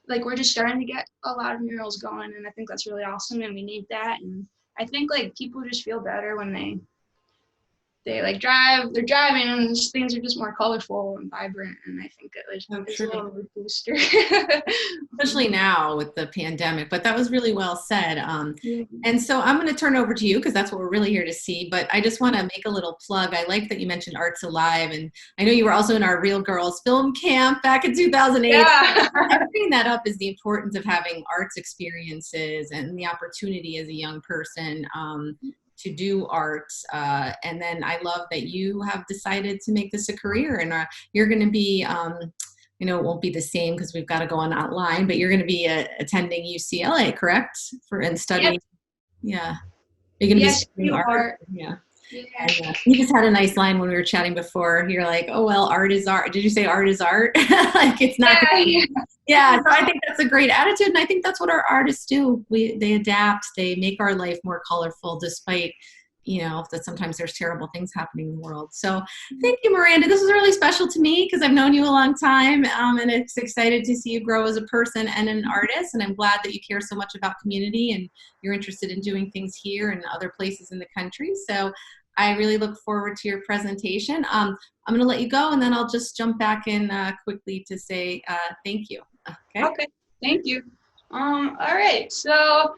Speaker 6: like we're just starting to get a lot of murals going, and I think that's really awesome, and we need that. And I think like people just feel better when they like they're driving and things are just more colorful and vibrant, and I think it's a little mood booster.
Speaker 1: Especially now with the pandemic, but that was really well said. And so I'm going to turn over to you because that's what we're really here to see, but I just want to make a little plug. I like that you mentioned Arts Alive, and I know you were also in our Real Girls film camp back in 2008.
Speaker 6: Yeah.
Speaker 1: I'm bringing that up is the importance of having arts experiences and the opportunity as a young person to do art. And then I love that you have decided to make this a career, and you're going to be, you know, it won't be the same because we've got to go on online, but you're going to be attending UCLA, correct? And studying.
Speaker 6: Yep.
Speaker 1: Yeah. You're going to be studying art. Yeah. And, you just had a nice line when we were chatting before. You're like, oh, well, art is art. Did you say art is art? Like it's not. Yeah. So I think that's a great attitude. And I think that's what our artists do. They adapt, they make our life more colorful despite, you know, that sometimes there's terrible things happening in the world. So thank you, Miranda. This was really special to me because I've known you a long time, and it's excited to see you grow as a person and an artist. And I'm glad that you care so much about community and you're interested in doing things here and other places in the country. So I really look forward to your presentation. I'm going to let you go, and then I'll just jump back in quickly to say thank you.
Speaker 6: Okay. Thank you. All right. So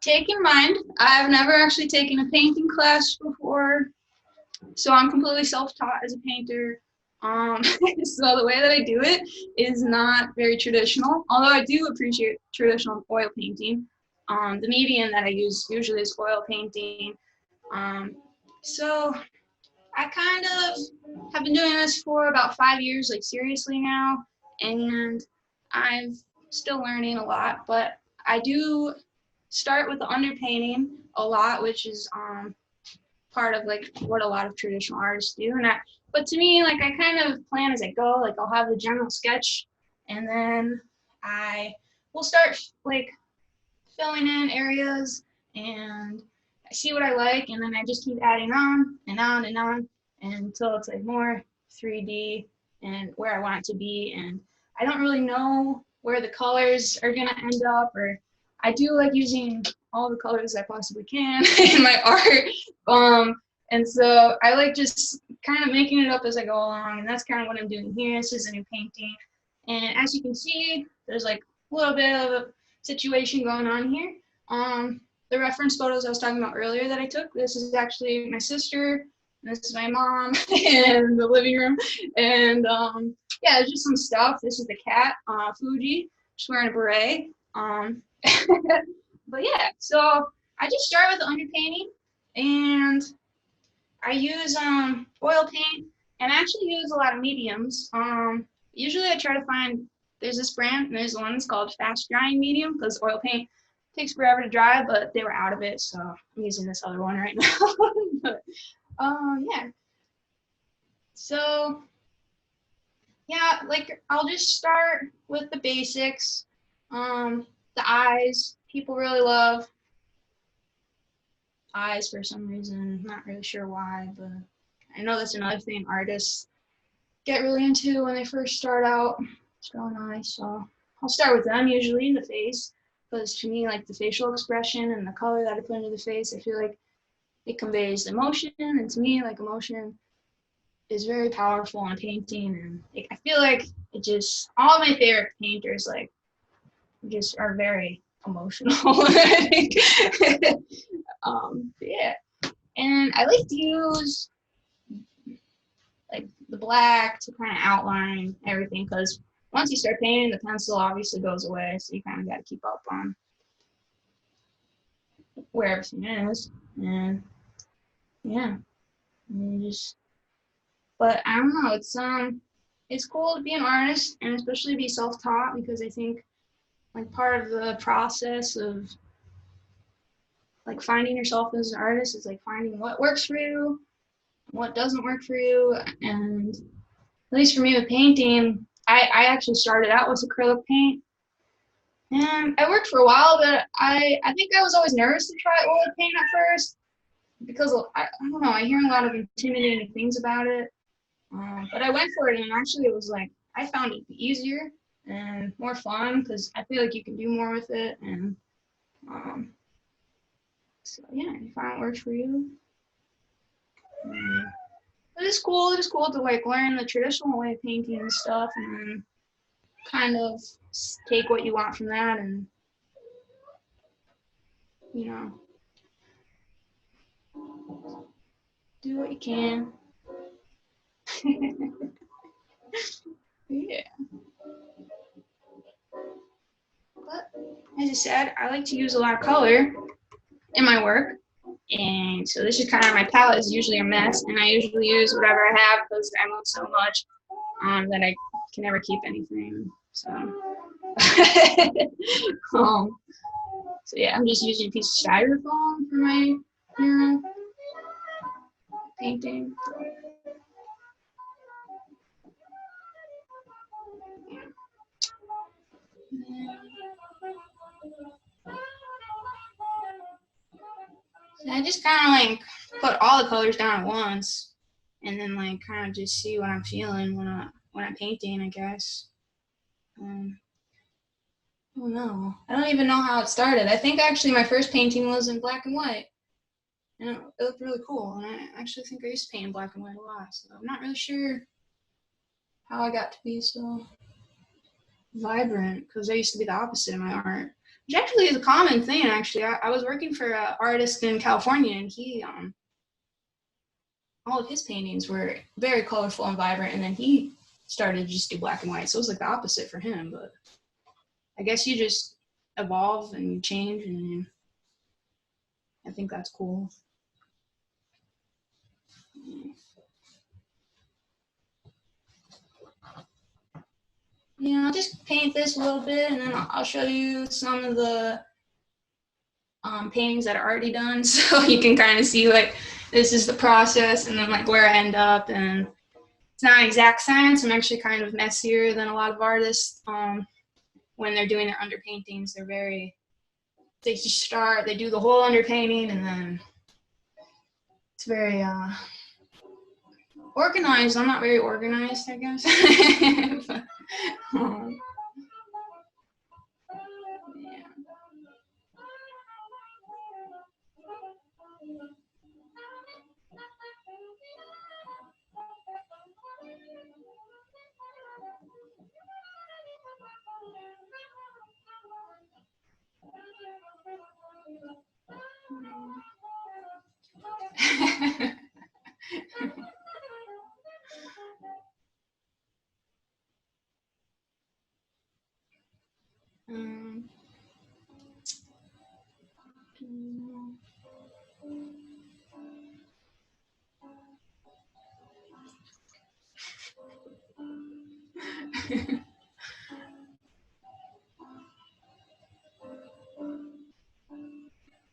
Speaker 6: take in mind, I've never actually taken a painting class before, so I'm completely self-taught as a painter. So the way that I do it is not very traditional, although I do appreciate traditional oil painting. The medium that I use usually is oil painting. So I kind of have been doing this for about 5 years, like seriously now, and I'm still learning a lot, but I do start with the underpainting a lot, which is part of like what a lot of traditional artists do. But to me, like I kind of plan as I go. Like I'll have the general sketch, and then I will start like filling in areas, and I see what I like, and then I just keep adding on and on and on until it's like more 3D and where I want it to be. And I don't really know where the colors are gonna end up, or I do like using all the colors I possibly can in my art. And so I like just kind of making it up as I go along, and that's kind of what I'm doing here. This is a new painting, and as you can see, there's like a little bit of a situation going on here. The reference photos I was talking about earlier that I took, this is actually my sister, this is my mom in the living room, and yeah, there's just some stuff. This is the cat, Fuji, just wearing a beret. But yeah, so I just start with the underpainting, and I use oil paint, and I actually use a lot of mediums. Usually I try to find, there's this brand, and there's one that's called fast drying medium, because oil paint takes forever to dry, but they were out of it, so I'm using this other one right now. But yeah. So yeah, like I'll just start with the basics. The eyes, people really love eyes for some reason. Not really sure why, but I know that's another thing artists get really into when they first start out. It's drawing eyes, so I'll start with them usually in the face, because to me, like the facial expression and the color that I put into the face, I feel like it conveys emotion, and to me, like emotion is very powerful in painting, and like, I feel like it just all of my favorite painters like just are very emotional. I think. Yeah, and I like to use like the black to kind of outline everything, because once you start painting, the pencil obviously goes away, so you kind of got to keep up on where everything is. And yeah, and just, but I don't know, it's cool to be an artist, and especially be self-taught, because I think like part of the process of like finding yourself as an artist is like finding what works for you, what doesn't work for you. And at least for me with painting, I actually started out with acrylic paint, and I worked for a while, but I think I was always nervous to try oil paint at first, because I don't know, I hear a lot of intimidating things about it. But I went for it, and actually it was like, I found it easier and more fun, because I feel like you can do more with it. And so yeah, you find what works for you. It is cool. It is cool to like learn the traditional way of painting and stuff, and then kind of take what you want from that, and you know, do what you can. Yeah. But as I said, I like to use a lot of color in my work. And so this is kind of, my palette is usually a mess, and I usually use whatever I have, because I move so much that I can never keep anything. So, so yeah, I'm just using a piece of styrofoam for my, painting. So I just kind of like put all the colors down at once, and then like kind of just see what I'm feeling when I'm painting, I guess. Oh no, I don't even know how it started. I think actually my first painting was in black and white, and it looked really cool. And I actually think I used to paint in black and white a lot, so I'm not really sure how I got to be so vibrant, because I used to be the opposite in my art, which actually is a common thing. Actually, I was working for an artist in California, and he all of his paintings were very colorful and vibrant, and then he started to just do black and white, so it was like the opposite for him. But I guess you just evolve and you change, and I think that's cool. Yeah, I'll just paint this a little bit, and then I'll show you some of the paintings that are already done, so you can kind of see like this is the process, and then like where I end up. And it's not an exact science. I'm actually kind of messier than a lot of artists. When they're doing their underpaintings, they just start, they do the whole underpainting, and then it's very organized. I'm not very organized, I guess. But, yeah. um,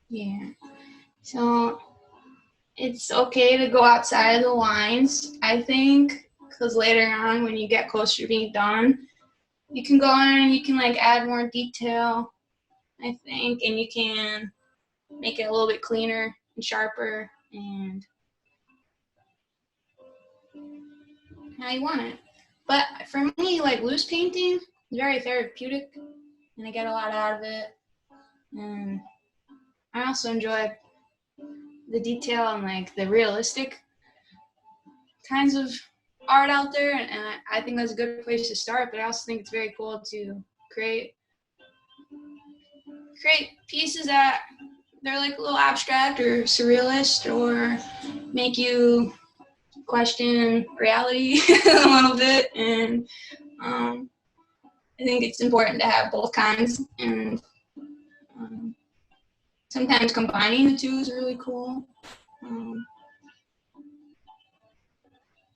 Speaker 6: Yeah. So it's okay to go outside of the lines, I think, because later on when you get closer to being done, you can go in and you can like add more detail, I think, and you can make it a little bit cleaner and sharper and how you want it. But for me, like loose painting is very therapeutic and I get a lot out of it. And I also enjoy the detail and like the realistic kinds of art out there, and I think that's a good place to start. But I also think it's very cool to create pieces that they're like a little abstract or surrealist or make you question reality a little bit. And I think it's important to have both kinds, and sometimes combining the two is really cool.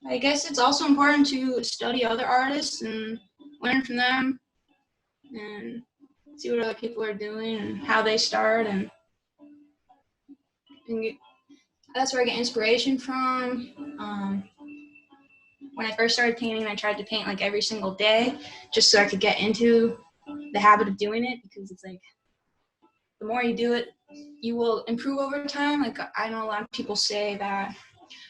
Speaker 6: I guess it's also important to study other artists and learn from them and see what other people are doing and how they start, and that's where I get inspiration from. When I first started painting, I tried to paint like every single day just so I could get into the habit of doing it, because it's like the more you do it, you will improve over time. Like I know a lot of people say that,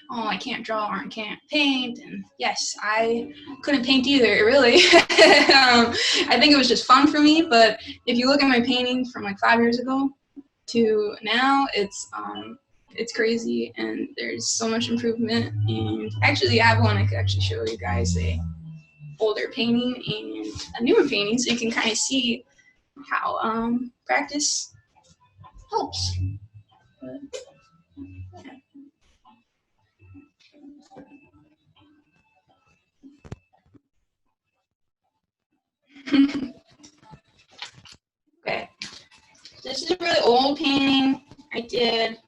Speaker 6: oh, I can't draw or I can't paint. And yes, I couldn't paint either, really. I think it was just fun for me. But if you look at my paintings from like 5 years ago to now, it's crazy, and there's so much improvement. And actually, I have one I could actually show you guys, a older painting and a newer painting, so you can kind of see how practice helps. But, yeah. Okay, this is a really old painting I did.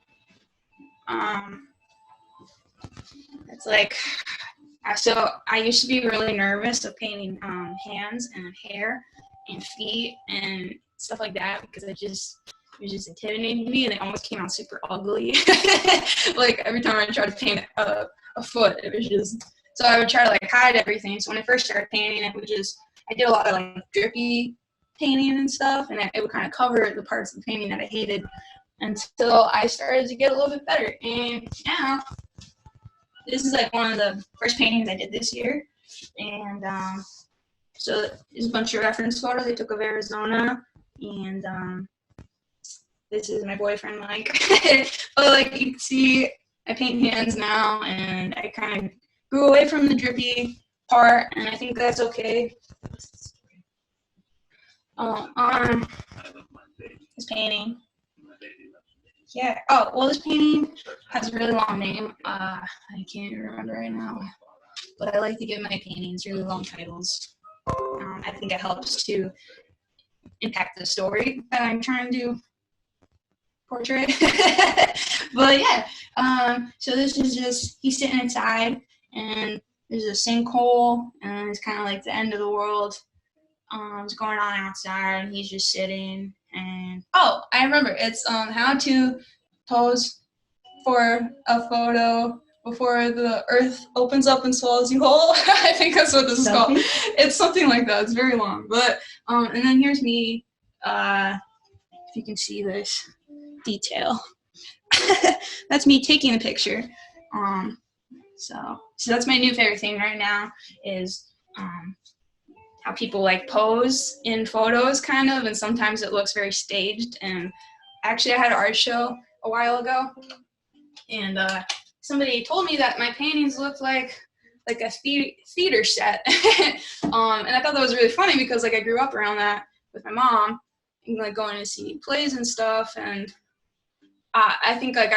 Speaker 6: It's like, so I used to be really nervous of painting hands and hair and feet and stuff like that, because it was just intimidating me, and they almost came out super ugly. Like every time I tried to paint a foot, it was just, so I would try to like hide everything. So when I first started painting, I did a lot of like drippy painting and stuff, and it would kind of cover the parts of the painting that I hated until I started to get a little bit better. And now this is like one of the first paintings I did this year. And so there's a bunch of reference photos I took of Arizona, and this is my boyfriend, Mike. But like you can see, I paint hands now, and I kind of grew away from the drippy part, and I think that's okay. This painting. Yeah. Oh, well, this painting has a really long name. I can't remember right now, but I like to give my paintings really long titles. I think it helps to impact the story that I'm trying to portray. But yeah, so this is just, he's sitting inside, and there's a sinkhole, and it's kind of like the end of the world. It's going on outside, and he's just sitting. And oh, I remember, it's how to pose for a photo before the earth opens up and swallows you whole. I think that's what this is called. It's something like that. It's very long. But and then here's me, if you can see this detail. That's me taking the picture. So that's my new favorite thing right now, is how people like pose in photos, kind of, and sometimes it looks very staged. And actually, I had an art show a while ago, and somebody told me that my paintings looked like a theater set. And I thought that was really funny, because like I grew up around that with my mom, and like going to see plays and stuff. And I think like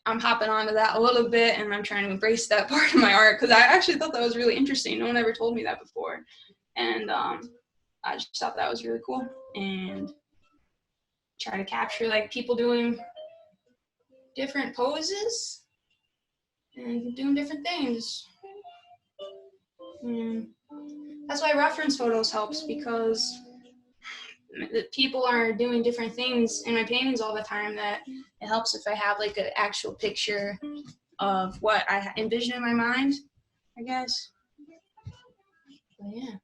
Speaker 6: I'm hopping onto that a little bit, and I'm trying to embrace that part of my art, because I actually thought that was really interesting. No one ever told me that before, and I just thought that was really cool, and try to capture like people doing different poses and doing different things. And that's why reference photos helps, because that people are doing different things in my paintings all the time, that it helps if I have like an actual picture of what I envision in my mind, I guess. But yeah.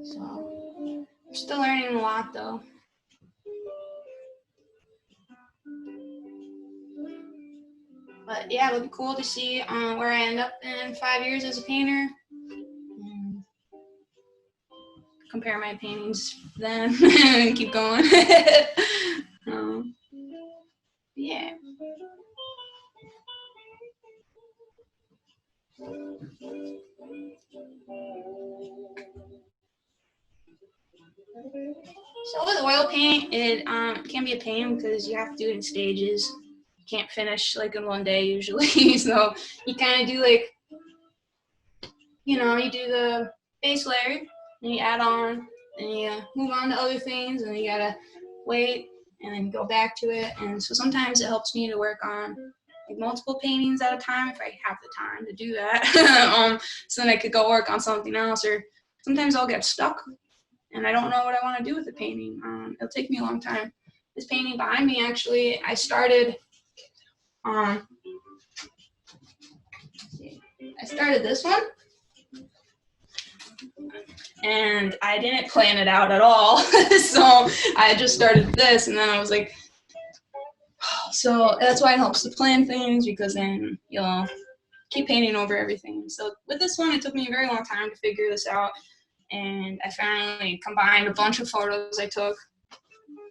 Speaker 6: So I'm still learning a lot though. But yeah, it'll be cool to see where I end up in 5 years as a painter. And compare my paintings then and keep going. Yeah. So with oil paint, it can be a pain because you have to do it in stages. You can't finish like in one day usually. So you kind of do like, you do the base layer, and you add on, and you move on to other things, and you gotta wait, and then go back to it. And so sometimes it helps me to work on like multiple paintings at a time if I have the time to do that. So then I could go work on something else, or sometimes I'll get stuck and I don't know what I want to do with the painting. It'll take me a long time. This painting behind me, actually, I started this one, and I didn't plan it out at all. So I just started this, and then I was like, so that's why it helps to plan things, because then you'll keep painting over everything. So with this one, it took me a very long time to figure this out. And I finally combined a bunch of photos I took,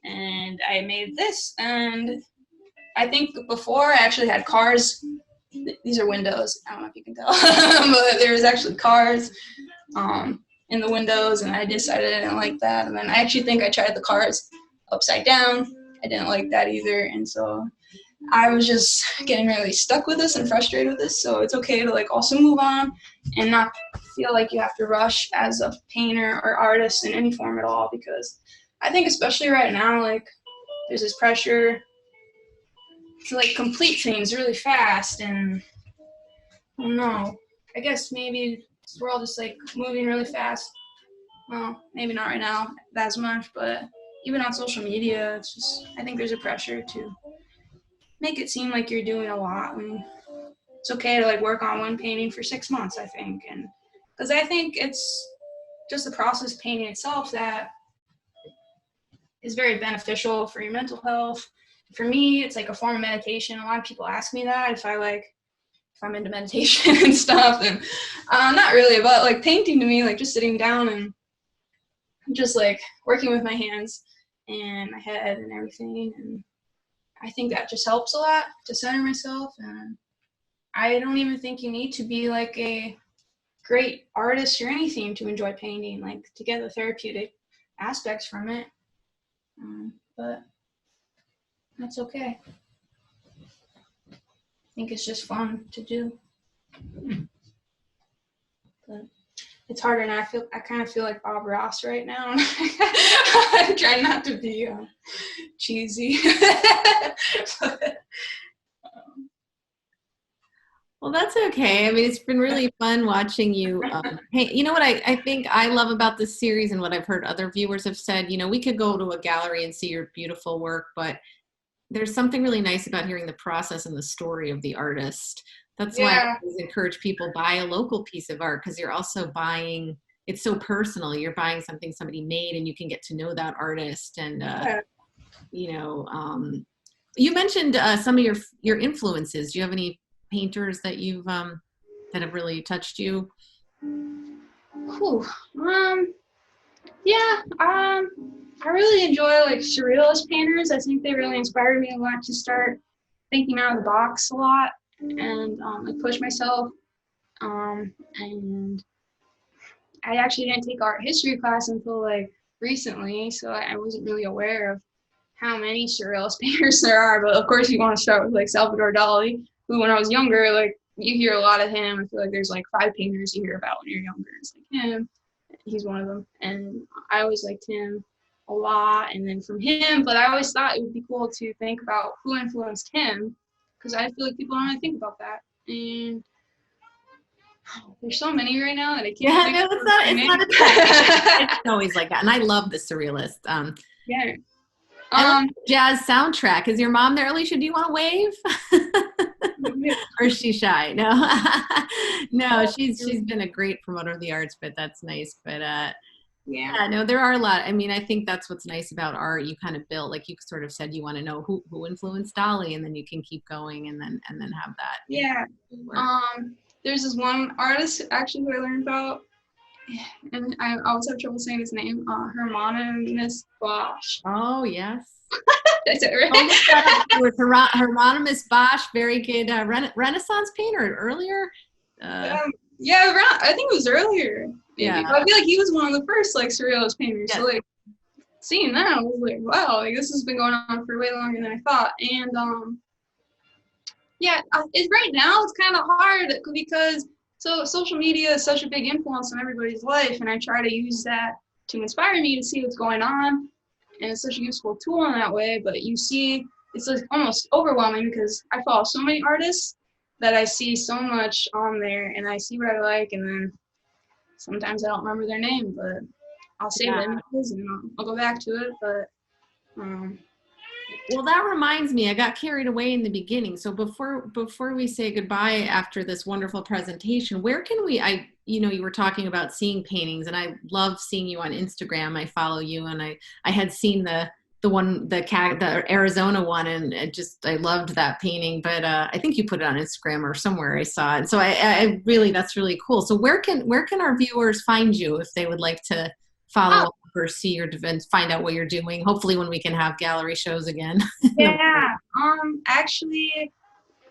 Speaker 6: and I made this. And I think before I actually had cars. These are windows. I don't know if you can tell, but there was actually cars in the windows, and I decided I didn't like that. And then I actually think I tried the cars upside down. I didn't like that either, and so I was just getting really stuck with this and frustrated with this. So it's okay to like also move on and not feel like you have to rush as a painter or artist in any form at all, because I think especially right now, like there's this pressure to like complete things really fast, and I don't know, I guess maybe this world is like moving really fast. Well, maybe not right now as much, but even on social media, it's just, I think there's a pressure to make it seem like you're doing a lot, when it's okay to like work on one painting for 6 months, I think. And because I think it's just the process of painting itself that is very beneficial for your mental health. For me, it's like a form of meditation. A lot of people ask me that if I'm into meditation and stuff, and not really, but like painting to me, like just sitting down and just like working with my hands and my head and everything. And I think that just helps a lot to center myself. And I don't even think you need to be like a great artist or anything to enjoy painting, like to get the therapeutic aspects from it. But that's okay. I think it's just fun to do. But it's harder now. I kind of feel like Bob Ross right now. I'm trying not to be cheesy. But,
Speaker 1: Well, that's okay. I mean, it's been really fun watching you paint. You know what I think I love about this series, and what I've heard other viewers have said, we could go to a gallery and see your beautiful work, but there's something really nice about hearing the process and the story of the artist. That's why I always encourage people, buy a local piece of art, because you're also buying, it's so personal. You're buying something somebody made, and you can get to know that artist. And, you mentioned some of your influences. Do you have any painters that you've that have really touched you?
Speaker 6: I really enjoy like surrealist painters. I think they really inspired me a lot to start thinking out of the box a lot, and like push myself. And I actually didn't take art history class until like recently, so I wasn't really aware of how many surrealist painters there are. But of course, you want to start with like Salvador Dali, who when I was younger, like you hear a lot of him. I feel like there's like 5 painters you hear about when you're younger. It's like him. He's one of them. And I always liked him a lot. And then from him, but I always thought it would be cool to think about who influenced him, because I feel like people don't really think about that. And There's so many right now that I can't
Speaker 1: Yeah,
Speaker 6: think
Speaker 1: no,
Speaker 6: of
Speaker 1: it's not a
Speaker 6: name.
Speaker 1: it's always like that. And I love the surrealist.
Speaker 6: Yeah.
Speaker 1: I love the jazz soundtrack. Is your mom there, Alicia? Do you want to wave? Or is she shy? No. No, she's been a great promoter of the arts, but that's nice. But
Speaker 6: yeah.
Speaker 1: yeah, no, there are a lot. I mean, I think that's what's nice about art. You kind of build, like you sort of said, you want to know who influenced Dali, and then you can keep going and then have that.
Speaker 6: Yeah. There's this one artist actually who I learned about, and I always have trouble saying his name. Hermanus Bosch.
Speaker 1: Oh yes.
Speaker 6: Did I say it right?
Speaker 1: With Hieronymus Bosch, very good Renaissance painter earlier.
Speaker 6: Yeah, I think it was earlier. Maybe.
Speaker 1: Yeah.
Speaker 6: But I feel like he was one of the first like surrealist painters.
Speaker 1: Yes.
Speaker 6: So like seeing that, I was like, wow, like this has been going on for way longer than I thought. And yeah, it's right now it's kind of hard because social media is such a big influence on everybody's life, and I try to use that to inspire me to see what's going on, and it's such a useful tool in that way. But you see, it's like almost overwhelming because I follow so many artists that I see so much on there, and I see what I like, and then sometimes I don't remember their name, but I'll save the images and I'll go back to it. But
Speaker 1: well, that reminds me, I got carried away in the beginning. So before we say goodbye after this wonderful presentation, where can we, you were talking about seeing paintings, and I love seeing you on Instagram. I follow you, and I had seen the Arizona one, and I loved that painting, but I think you put it on Instagram or somewhere I saw it. So I really, that's really cool. So where can our viewers find you if they would like to follow up or see your events, find out what you're doing? Hopefully when we can have gallery shows again.
Speaker 6: Yeah, actually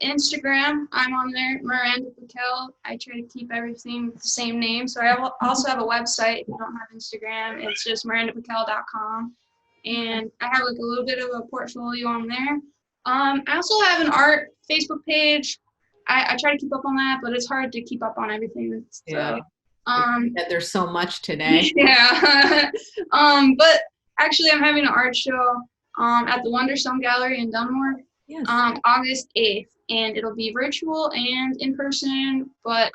Speaker 6: Instagram, I'm on there, Miranda Patel. I try to keep everything the same name. So I also have a website. If you don't have Instagram, it's just mirandapatel.com. And I have like a little bit of a portfolio on there. I also have an art Facebook page. I try to keep up on that, but it's hard to keep up on everything. So,
Speaker 1: there's so much today.
Speaker 6: Yeah. But actually I'm having an art show at the Wonderstone Gallery in Dunmore.
Speaker 1: Yes.
Speaker 6: August 8th, and it'll be virtual and in person, but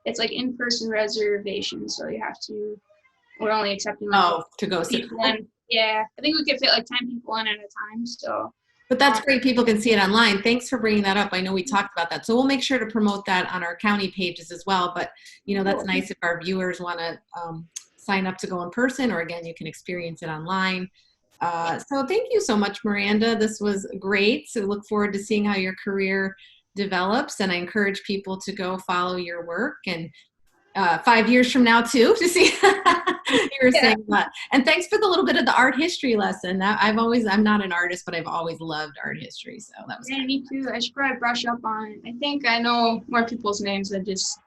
Speaker 6: it's like in-person reservation, so we're only accepting
Speaker 1: to go see.
Speaker 6: Yeah, I think we could fit like 10 people in at a time, so.
Speaker 1: But that's great. People can see it online. Thanks for bringing that up. I know we talked about that. So we'll make sure to promote that on our county pages as well. But, that's nice if our viewers want to sign up to go in person, or again, you can experience it online. So thank you so much, Miranda. This was great. So look forward to seeing how your career develops. And I encourage people to go follow your work, and 5 years from now too, to see you were saying that. And thanks for the little bit of the art history lesson. I'm not an artist, but I've always loved art history. So that was
Speaker 6: me too. I should probably brush up on it. I think I know more people's names than just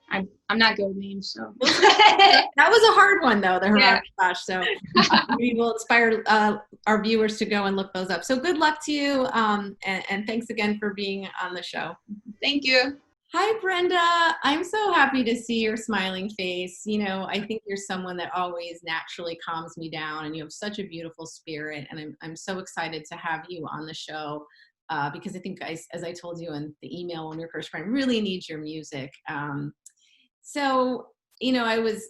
Speaker 6: I'm not good with names, so.
Speaker 1: That was a hard one though, the Hieronymus Bosch. So we will inspire our viewers to go and look those up. So good luck to you, and thanks again for being on the show.
Speaker 6: Thank you.
Speaker 1: Hi, Brenda. I'm so happy to see your smiling face. I think you're someone that always naturally calms me down, and you have such a beautiful spirit. And I'm so excited to have you on the show because I think, as I told you in the email when we were first friends, really need your music. So, I was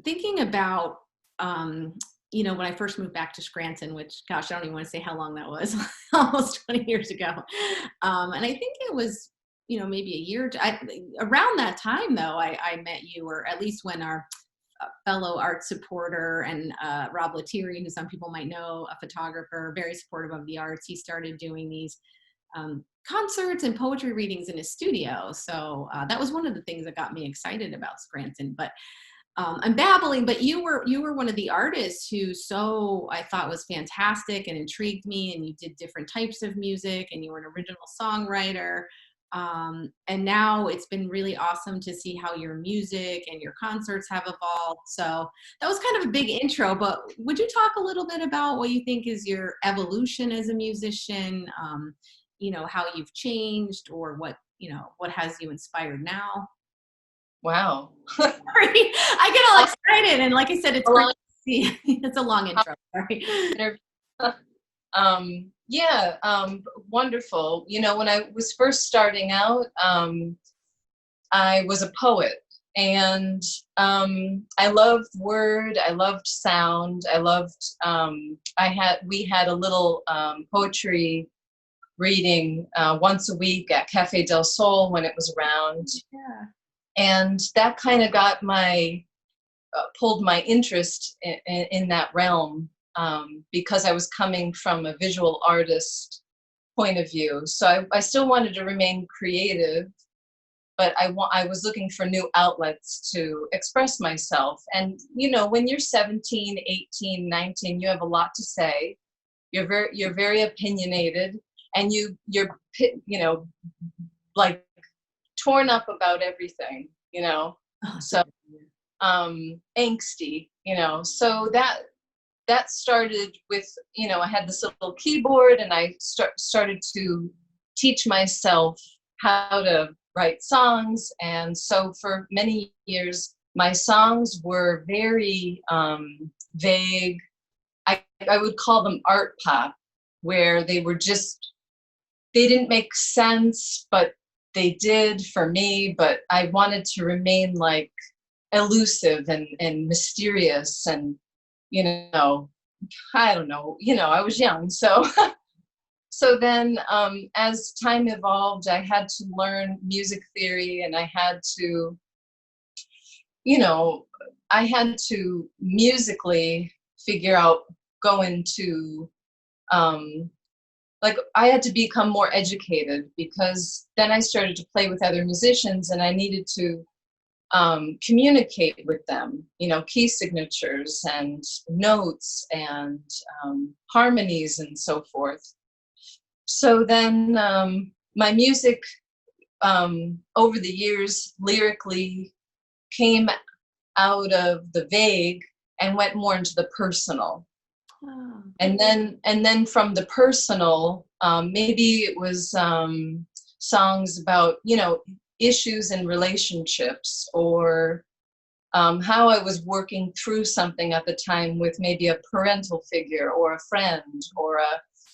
Speaker 1: thinking about, when I first moved back to Scranton, which, gosh, I don't even want to say how long that was, almost 20 years ago. And I think it was, maybe a year, around that time though, I met you, or at least when our fellow art supporter and Rob Lettieri, who some people might know, a photographer, very supportive of the arts, he started doing these concerts and poetry readings in his studio. So that was one of the things that got me excited about Scranton. But I'm babbling, but you were one of the artists who I thought was fantastic and intrigued me, and you did different types of music, and you were an original songwriter. And now it's been really awesome to see how your music and your concerts have evolved. So that was kind of a big intro, but would you talk a little bit about what you think is your evolution as a musician? How you've changed, or what has you inspired now?
Speaker 7: Wow.
Speaker 1: Sorry, I get all excited, and like I said, it's great to see. It's a long intro. Sorry.
Speaker 7: Wonderful. When I was first starting out, I was a poet, and I loved word. I loved sound. I loved. We had a little poetry reading once a week at Cafe del Sol when it was around,
Speaker 1: Yeah.
Speaker 7: and that kind of got my pulled my interest in that realm, because I was coming from a visual artist point of view. So I still wanted to remain creative, but I was looking for new outlets to express myself. And, you know, when you're 17, 18, 19, you have a lot to say. You're very opinionated, and you're, you know, like torn up about everything, you know, so, angsty, you know, so that started with, you know, I had this little keyboard, and I started to teach myself how to write songs. And so for many years, my songs were very vague. I would call them art pop, where they didn't make sense, but they did for me. But I wanted to remain like elusive and mysterious, and, you know, I don't know, you know, I was young. So, so then as time evolved, I had to learn music theory, and I had to, you know, I had to musically figure out, go into, like, I had to become more educated, because then I started to play with other musicians, and I needed to communicate with them, you know, key signatures and notes and harmonies and so forth. So then my music over the years lyrically came out of the vague and went more into the personal.
Speaker 1: Oh.
Speaker 7: And then from the personal, maybe it was songs about, you know, issues in relationships, or how I was working through something at the time with maybe a parental figure or a friend, or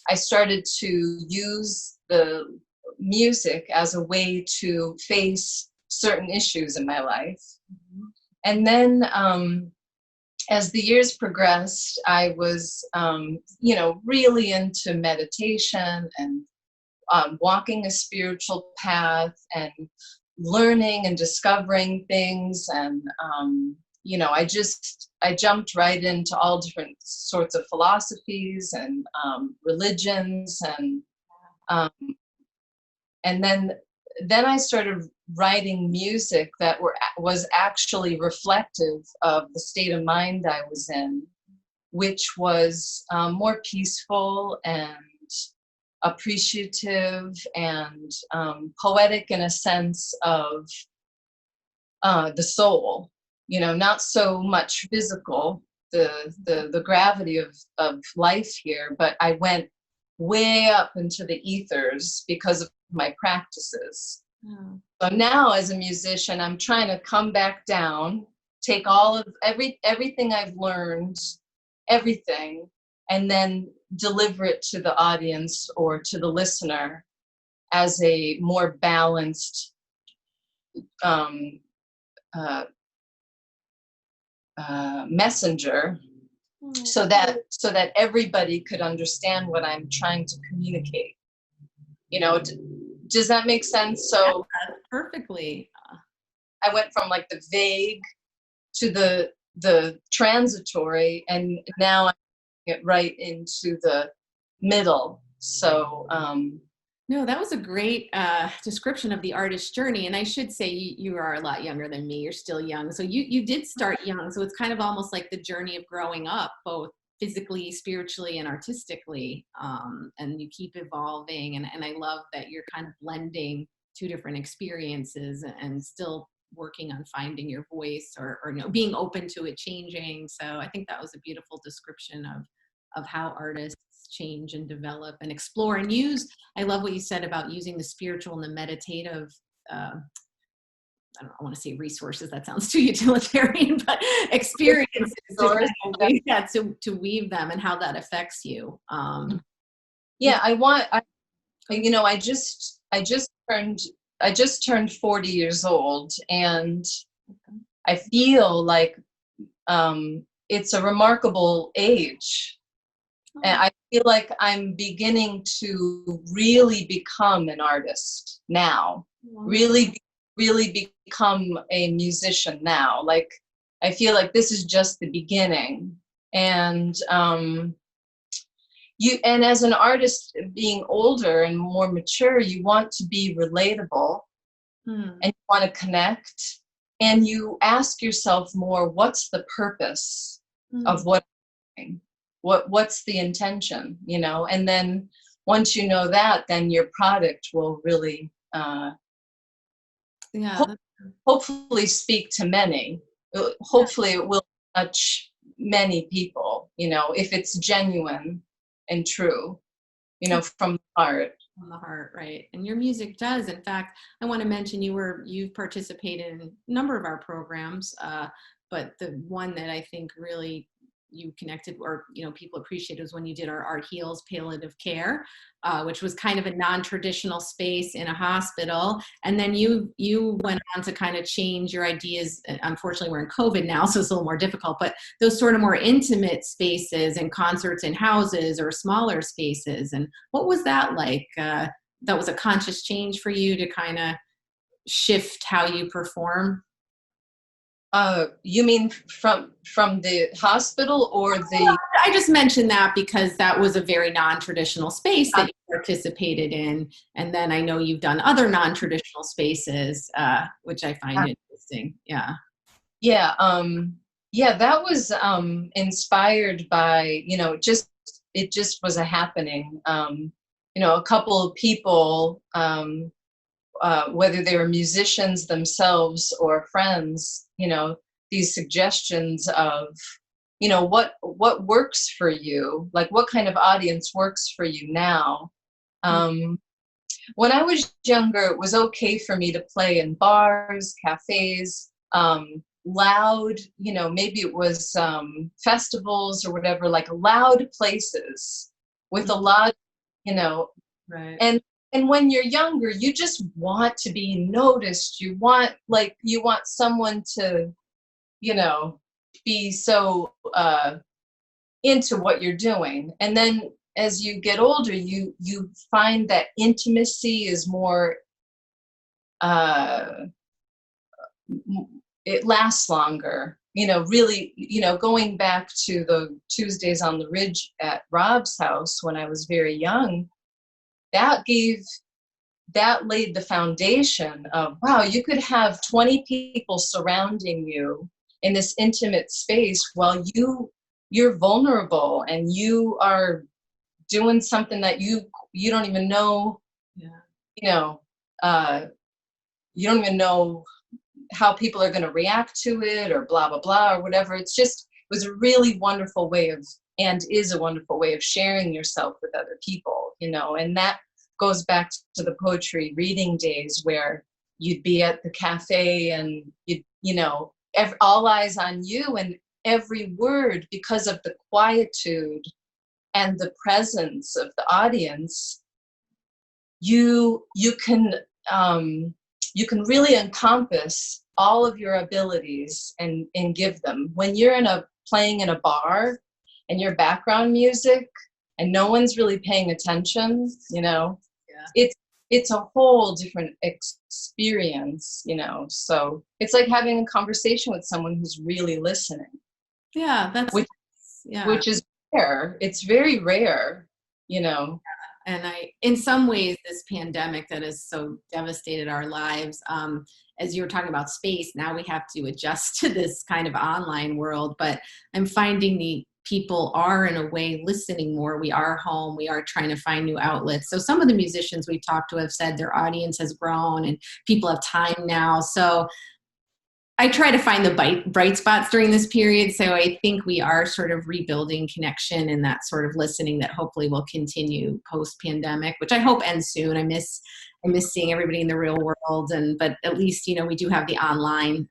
Speaker 7: I started to use the music as a way to face certain issues in my life. Mm-hmm. And then as the years progressed, I was, you know, really into meditation and walking a spiritual path and learning and discovering things. And, you know, I jumped right into all different sorts of philosophies and religions. And then I started writing music that was actually reflective of the state of mind I was in, which was more peaceful and appreciative and poetic, in a sense of the soul, you know, not so much physical, the gravity of life here, but I went way up into the ethers because of my practices. Oh. So now as a musician, I'm trying to come back down, take all of everything I've learned, everything, and then deliver it to the audience or to the listener as a more balanced messenger, so that everybody could understand what I'm trying to communicate. You know, does that make sense? So
Speaker 1: yeah, perfectly.
Speaker 7: I went from like the vague to the transitory, and now I'm get right into the middle. So
Speaker 1: no, that was a great description of the artist's journey. And I should say you are a lot younger than me. You're still young. So you did start young. So it's kind of almost like the journey of growing up, both physically, spiritually, and artistically. And you keep evolving. And I love that you're kind of blending two different experiences and still working on finding your voice, or you know, being open to it changing. So I think that was a beautiful description of how artists change and develop and explore and use. I love what you said about using the spiritual and the meditative, I want to say resources, that sounds too utilitarian, but experiences to weave them, and how that affects you.
Speaker 7: Yeah, I just turned I just turned 40 years old, and I feel like it's a remarkable age. And I feel like I'm beginning to really become an artist now, really become a musician now. Like, I feel like this is just the beginning. And and as an artist, being older and more mature, you want to be relatable, and you want to connect, and you ask yourself more, what's the purpose of what I'm doing? What's the intention, you know? And then once you know that, then your product will really hopefully speak to many. Hopefully it will touch many people, you know, if it's genuine and true, you know, from the heart.
Speaker 1: From the heart, right? And your music does. In fact, I want to mention you've participated in a number of our programs, but the one that I think really you connected, or you know, people appreciated, was when you did our Art Heals palliative care, which was kind of a non-traditional space in a hospital. And then you went on to kind of change your ideas. Unfortunately, we're in COVID now, so it's a little more difficult, but those sort of more intimate spaces and concerts in houses or smaller spaces. And what was that like? That was a conscious change for you to kind of shift how you perform?
Speaker 7: You mean from the hospital, or the?
Speaker 1: I just mentioned that because that was a very non-traditional space that you participated in, and then I know you've done other non-traditional spaces, which I find interesting. Yeah.
Speaker 7: Yeah. That was inspired by, you know, it just was a happening. You know, a couple of people, whether they were musicians themselves or friends, you know, these suggestions of, you know, what works for you, like what kind of audience works for you now. When I was younger, it was okay for me to play in bars, cafes, loud, you know, maybe it was festivals or whatever, like loud places with a lot, you know,
Speaker 1: right.
Speaker 7: And when you're younger, you just want to be noticed. You want someone to, you know, be so into what you're doing. And then as you get older, you find that intimacy is more, it lasts longer. You know, really, you know, going back to the Tuesdays on the Ridge at Rob's house when I was very young, that laid the foundation of, wow, you could have 20 people surrounding you in this intimate space while you're vulnerable and you are doing something that you don't even know, you know, you don't even know how people are going to react to it or blah, blah, blah, or whatever. It was a really wonderful way and is a wonderful way of sharing yourself with other people, you know, and that goes back to the poetry reading days where you'd be at the cafe and you know, all eyes on you, and every word, because of the quietude and the presence of the audience, you can really encompass all of your abilities and give them. When you're playing in a bar and your background music and no one's really paying attention, you know, it's a whole different experience, you know. So it's like having a conversation with someone who's really listening.
Speaker 1: Yeah,
Speaker 7: which is rare. It's very rare, you know.
Speaker 1: And in some ways, this pandemic that has so devastated our lives, as you were talking about space, now we have to adjust to this kind of online world. But I'm finding the people are in a way listening more. We are home. We are trying to find new outlets. So some of the musicians we've talked to have said their audience has grown and people have time now. So I try to find the bright spots during this period. So I think we are sort of rebuilding connection and that sort of listening that hopefully will continue post-pandemic, which I hope ends soon. I miss seeing everybody in the real world, but at least, you know, we do have the online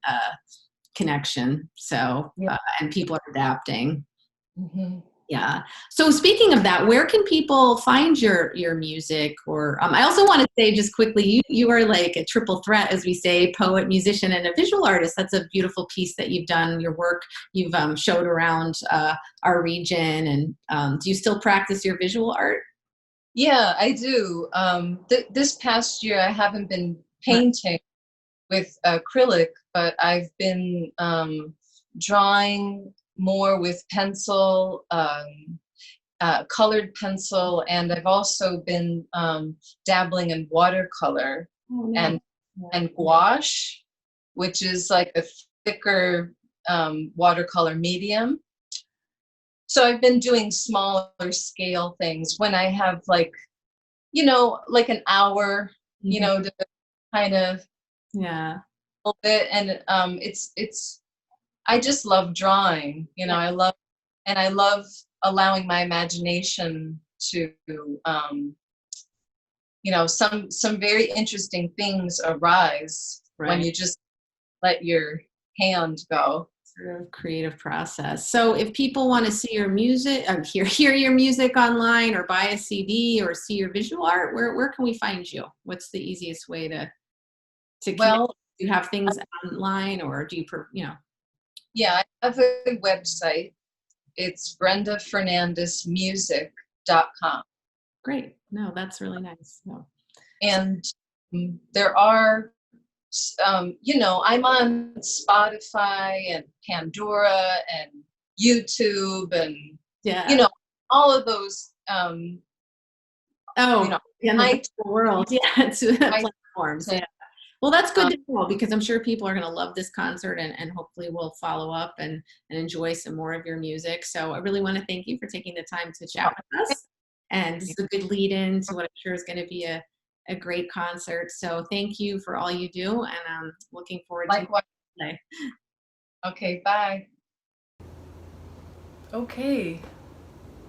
Speaker 1: connection. So and people are adapting.
Speaker 7: Mm-hmm.
Speaker 1: Yeah. So speaking of that, where can people find your music? Or I also want to say just quickly, you are like a triple threat, as we say, poet, musician, and a visual artist. That's a beautiful piece that you've done. Your work you've showed around our region. And do you still practice your visual art?
Speaker 7: Yeah, I do. This past year, I haven't been painting with acrylic, but I've been drawing more with pencil, colored pencil, and I've also been dabbling in watercolor and gouache, which is like a thicker watercolor medium. So I've been doing smaller scale things when I have like an hour, to kind of a little bit. And I just love drawing, I love allowing my imagination to, some very interesting things arise when you just let your hand go.
Speaker 1: Sort of creative process. So if people want to see your music, hear your music online, or buy a CD, or see your visual art, where can we find you? What's the easiest way to connect? Do you have things online, or do you?
Speaker 7: Yeah, I have a website. It's brendafernandezmusic.com.
Speaker 1: Great. No, that's really nice. No.
Speaker 7: And there are. I'm on Spotify and Pandora and YouTube and all of those.
Speaker 1: In the world, it's platforms. Yeah. Well, that's good to know, because I'm sure people are going to love this concert, and hopefully will follow up and enjoy some more of your music. So I really want to thank you for taking the time to chat with us, and this is a good lead-in to what I'm sure is going to be a great concert. So thank you for all you do, and I'm looking forward to today.
Speaker 7: Okay, bye. Okay,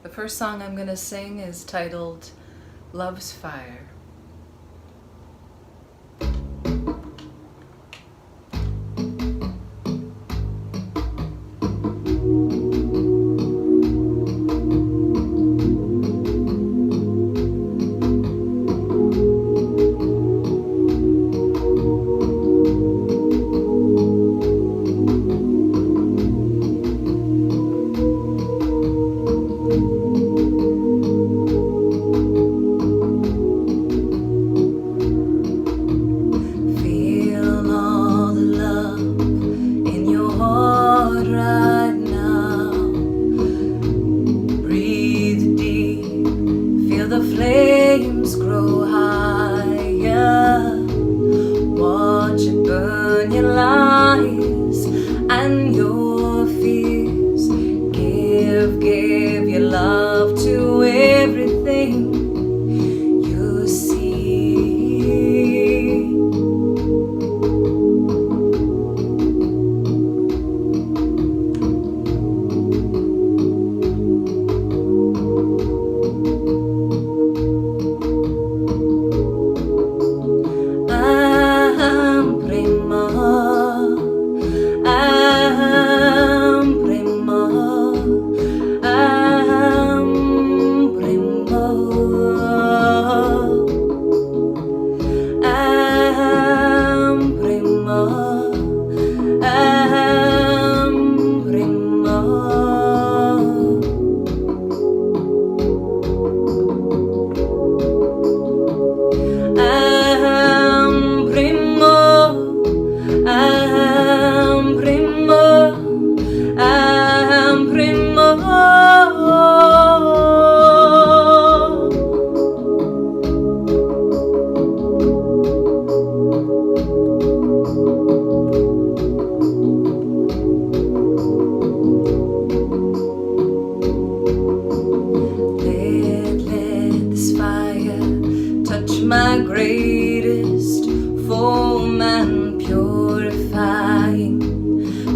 Speaker 7: the first song I'm going to sing is titled Love's Fire.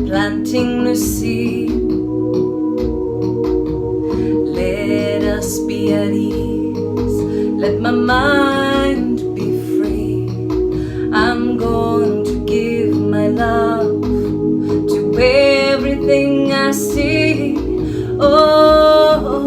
Speaker 8: planting the seed. Let us be at ease. Let my mind be free. I'm going to give my love to everything I see. Oh,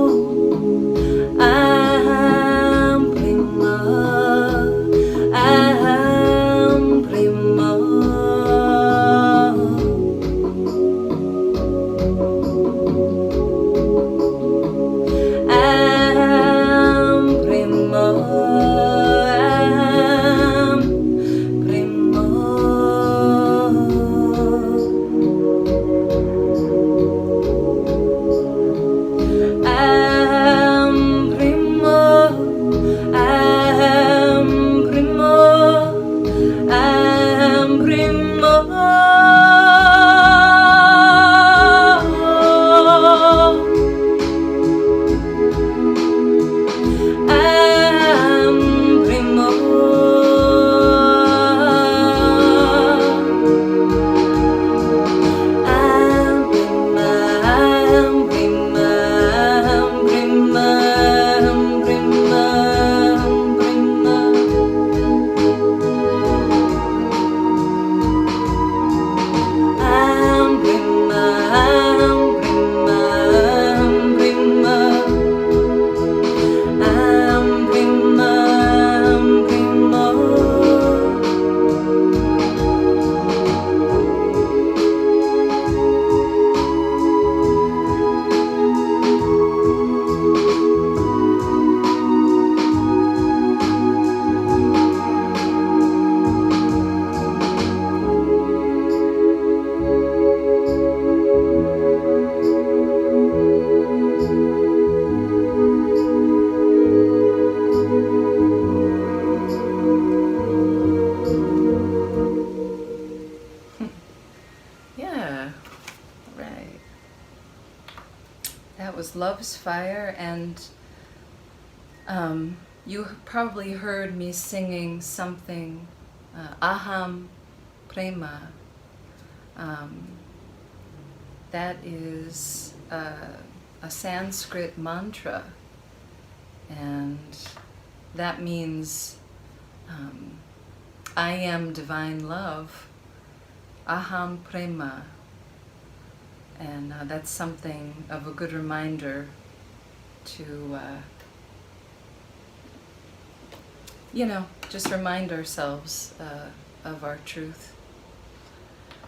Speaker 8: Love's Fire, and you probably heard me singing something, Aham Prema. That is a Sanskrit mantra, and that means I am divine love, Aham Prema. And that's something of a good reminder to, just remind ourselves of our truth.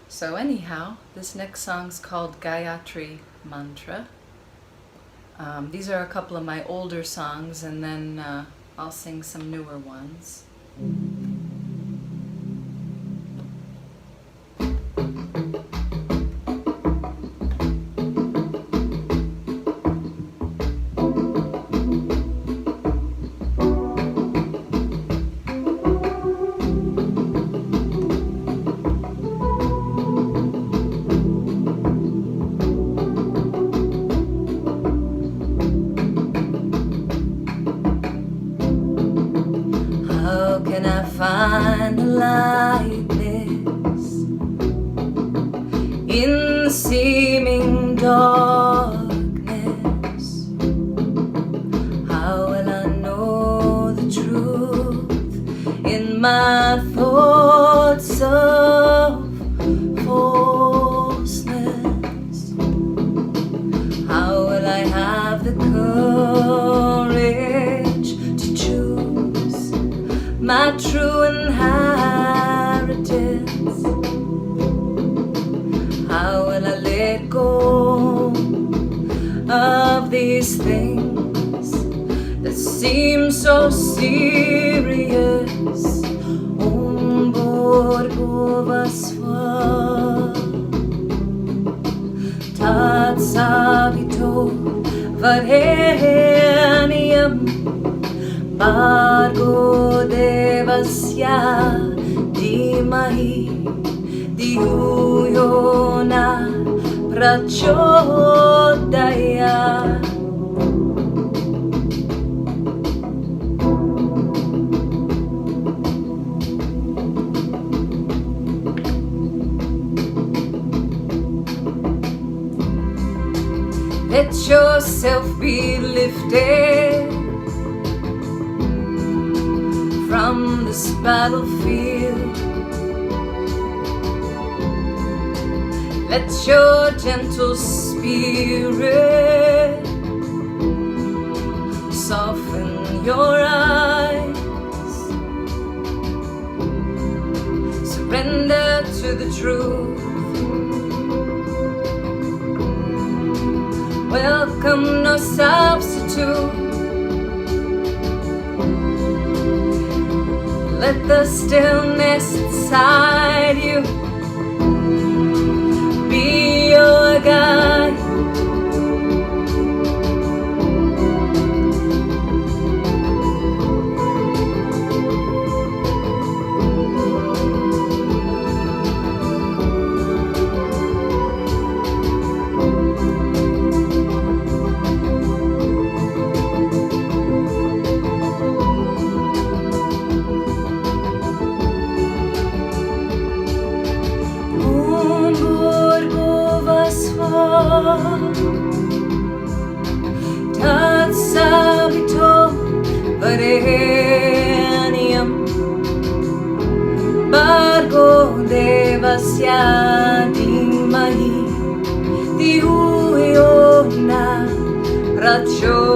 Speaker 8: So anyhow, this next song's called Gayatri Mantra. These are a couple of my older songs, and then I'll sing some newer ones. Find the lightness in the seeming darkness. How will I know the truth in my thoughts of falseness? How will I have the courage to choose my true inheritance? How will I let go of these things that seem so serious? Om Bhurgo Swa Tat Savito Vareniyam Bhargo Devasya Dhimahi Dhiyo yo na prachodaya. Let yourself be lifted from this battlefield. Let your gentle spirit soften your eyes. Surrender to the truth. Welcome no substitute. Let the stillness inside you be your guide. Tat Savito Vareniyam Bhargo Devasya Dhimahi Dhiyo yo na prachodaya.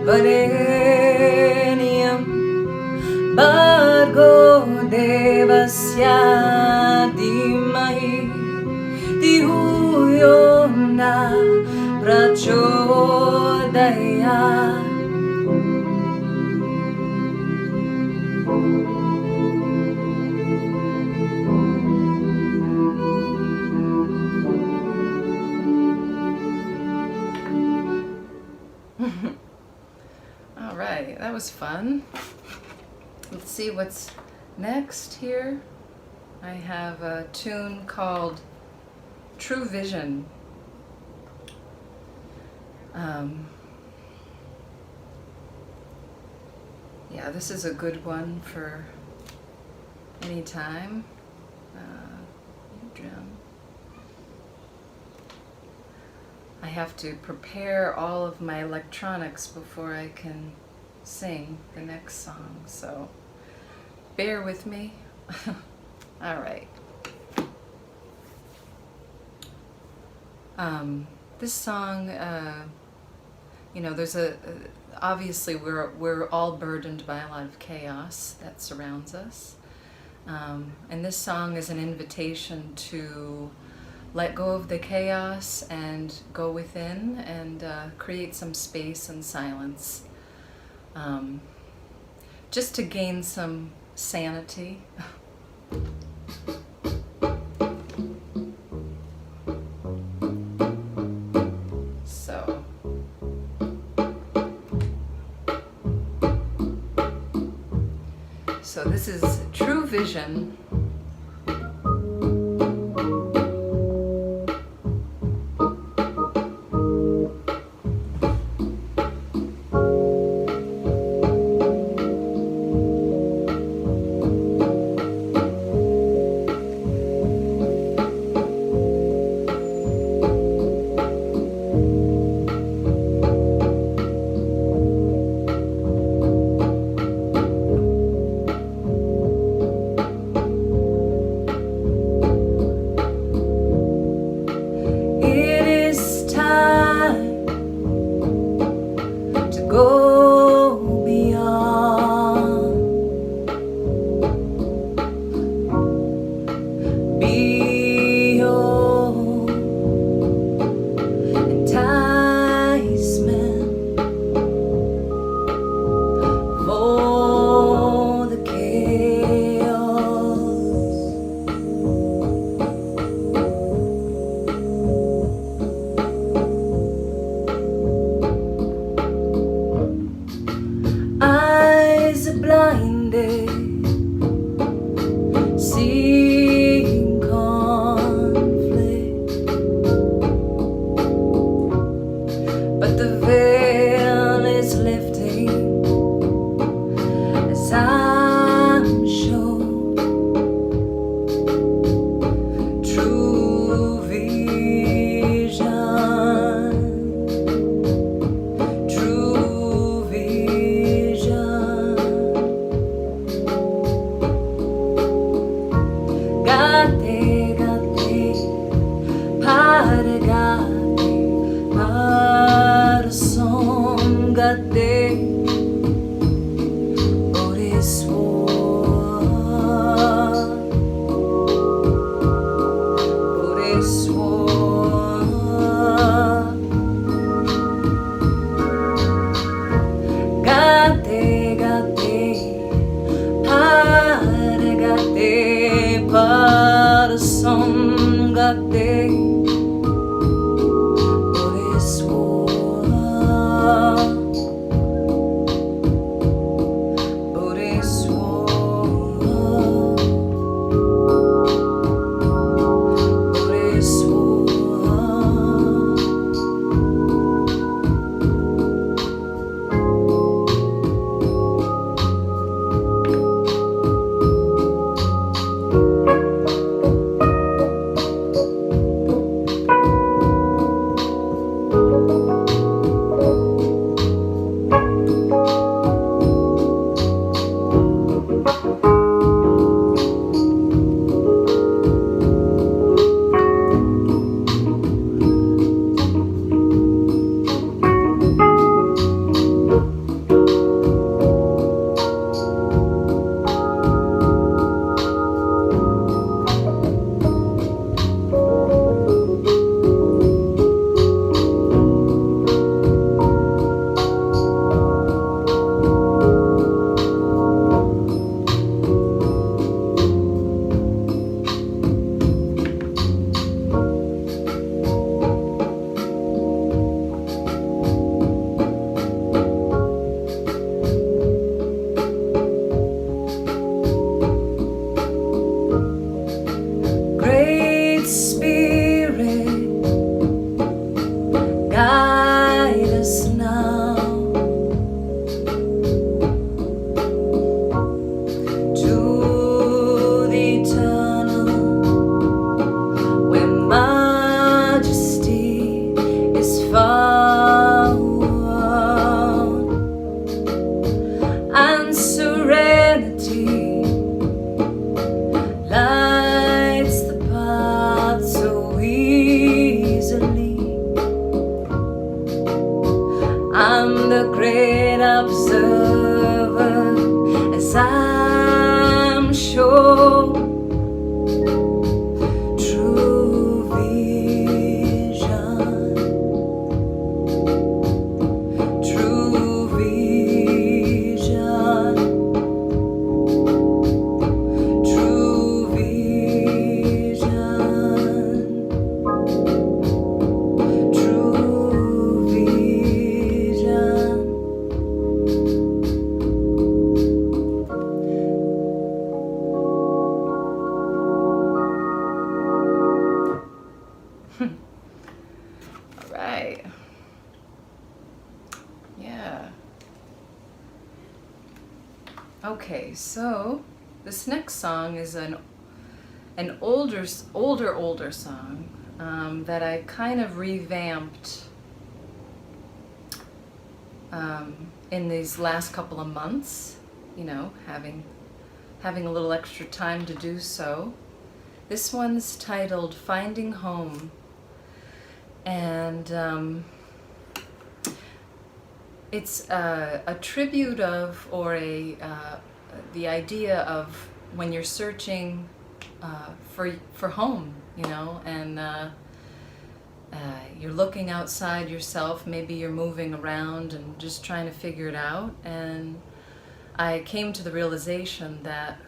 Speaker 8: Vareniam Bargo Devasya Dhimahi Dhiyo Na Prachodayat. All right, that was fun. Let's see what's next here. I have a tune called Truevision. Yeah, this is a good one for any time. Drum. I have to prepare all of my electronics before I can sing the next song, so bear with me. All right. This song, you know, there's obviously we're all burdened by a lot of chaos that surrounds us, and this song is an invitation to let go of the chaos and go within and create some space and silence, just to gain some sanity. So this is Truevision. Okay, so this next song is an older song that I kind of revamped in these last couple of months, you know, having a little extra time to do so. This one's titled Finding Home, and it's a tribute of, or the idea of when you're searching for home, you know, and you're looking outside yourself, maybe you're moving around and just trying to figure it out. And I came to the realization that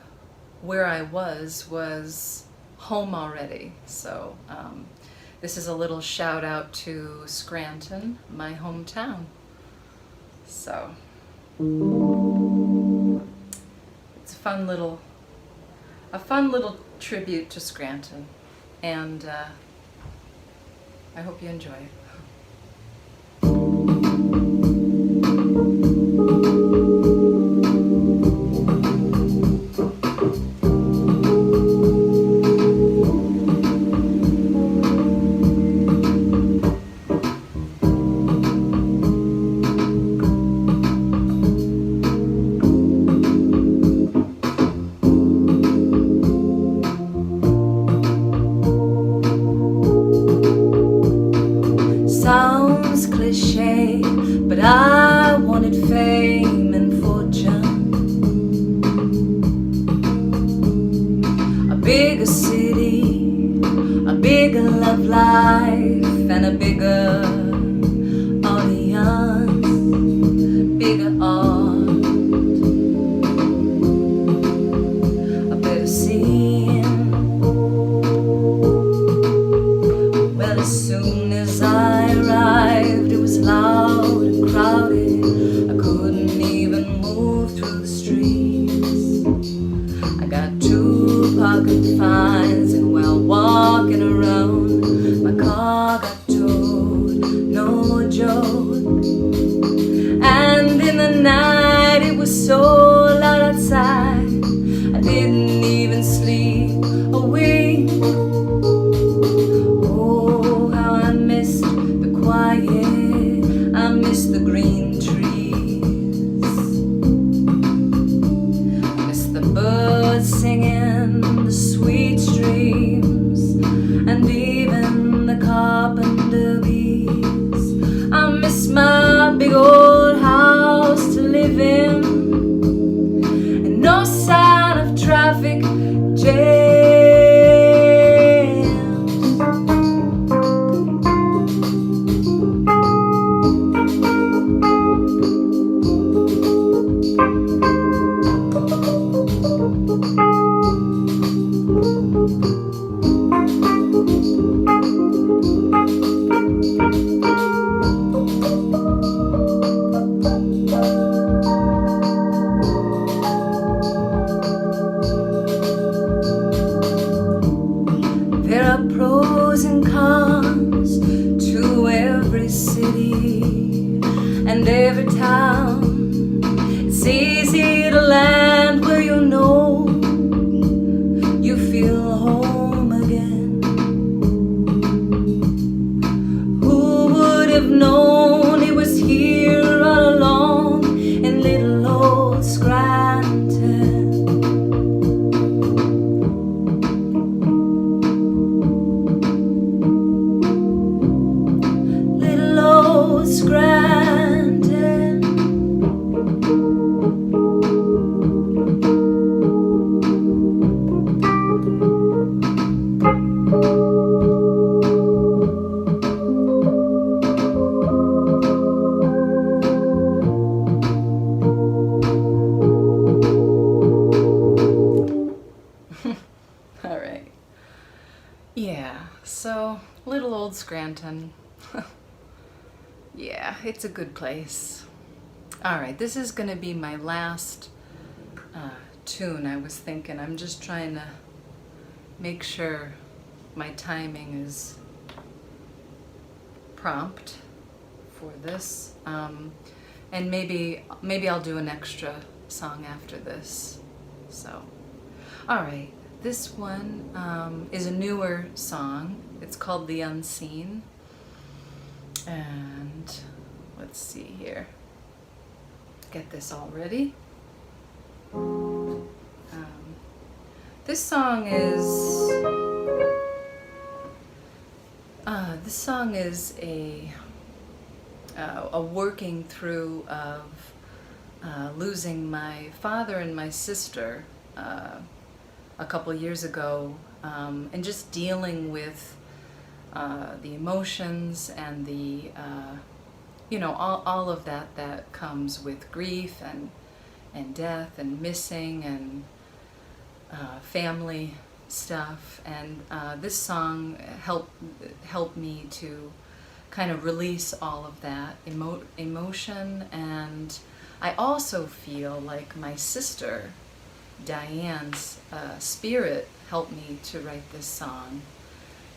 Speaker 8: where I was home already. So this is a little shout out to Scranton, my hometown. So it's a fun little tribute to Scranton, and I hope you enjoy it.
Speaker 9: I wanted fame and fortune, a bigger city, a bigger love life, and a bigger audience, bigger art, a better scene. Well, as soon as I arrived, it was loud and crowded. I couldn't even move through the streets. I got 2 pocket fines, and while walking around, my car got towed, no joke. And in the night, it was so loud outside, I didn't even sleep a wink. Oh, how I missed the quiet, I miss the green trees, I miss the birds singing, the sweet streams, and even the carpenter bees. I miss my big old house to live in, and no sign of traffic jams. There are pros and cons to every city and every town. It's easy to land where you know you feel home again. Who would have known it was here all along in little old Scranton? Scranton. All right. Yeah, so little old Scranton. Yeah, it's a good place. All right, this is going to be my last tune. I was thinking, I'm just trying to make sure my timing is prompt for this. And maybe I'll do an extra
Speaker 8: song after this. So, all right, this one is a newer song. It's called The Unseen. And let's see here. Get this all ready. This song is a working through of losing my father and my sister a couple years ago, and just dealing with the emotions and the all of that comes with grief and death and missing and family stuff. And this song helped me to kind of release all of that emotion. And I also feel like my sister Diane's spirit helped me to write this song,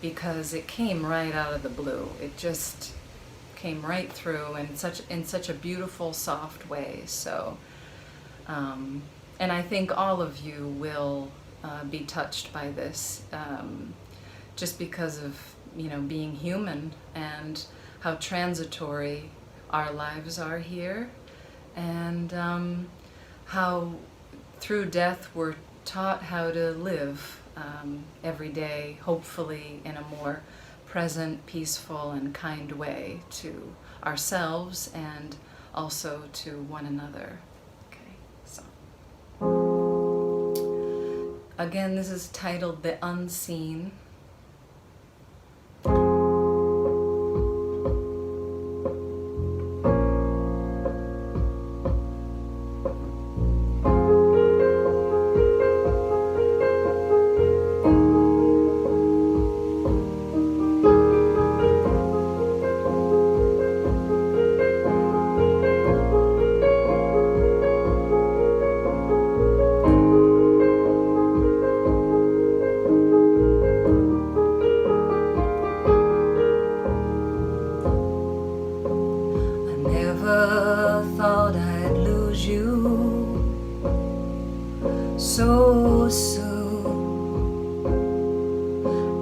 Speaker 8: because it came right out of the blue. It just came right through in such a beautiful, soft way. So, and I think all of you will be touched by this, just because of being human and how transitory our lives are here, and how through death we're taught how to live every day, hopefully in a more present, peaceful, and kind way to ourselves and also to one another. Okay, so again, this is titled The Unseen.
Speaker 9: So soon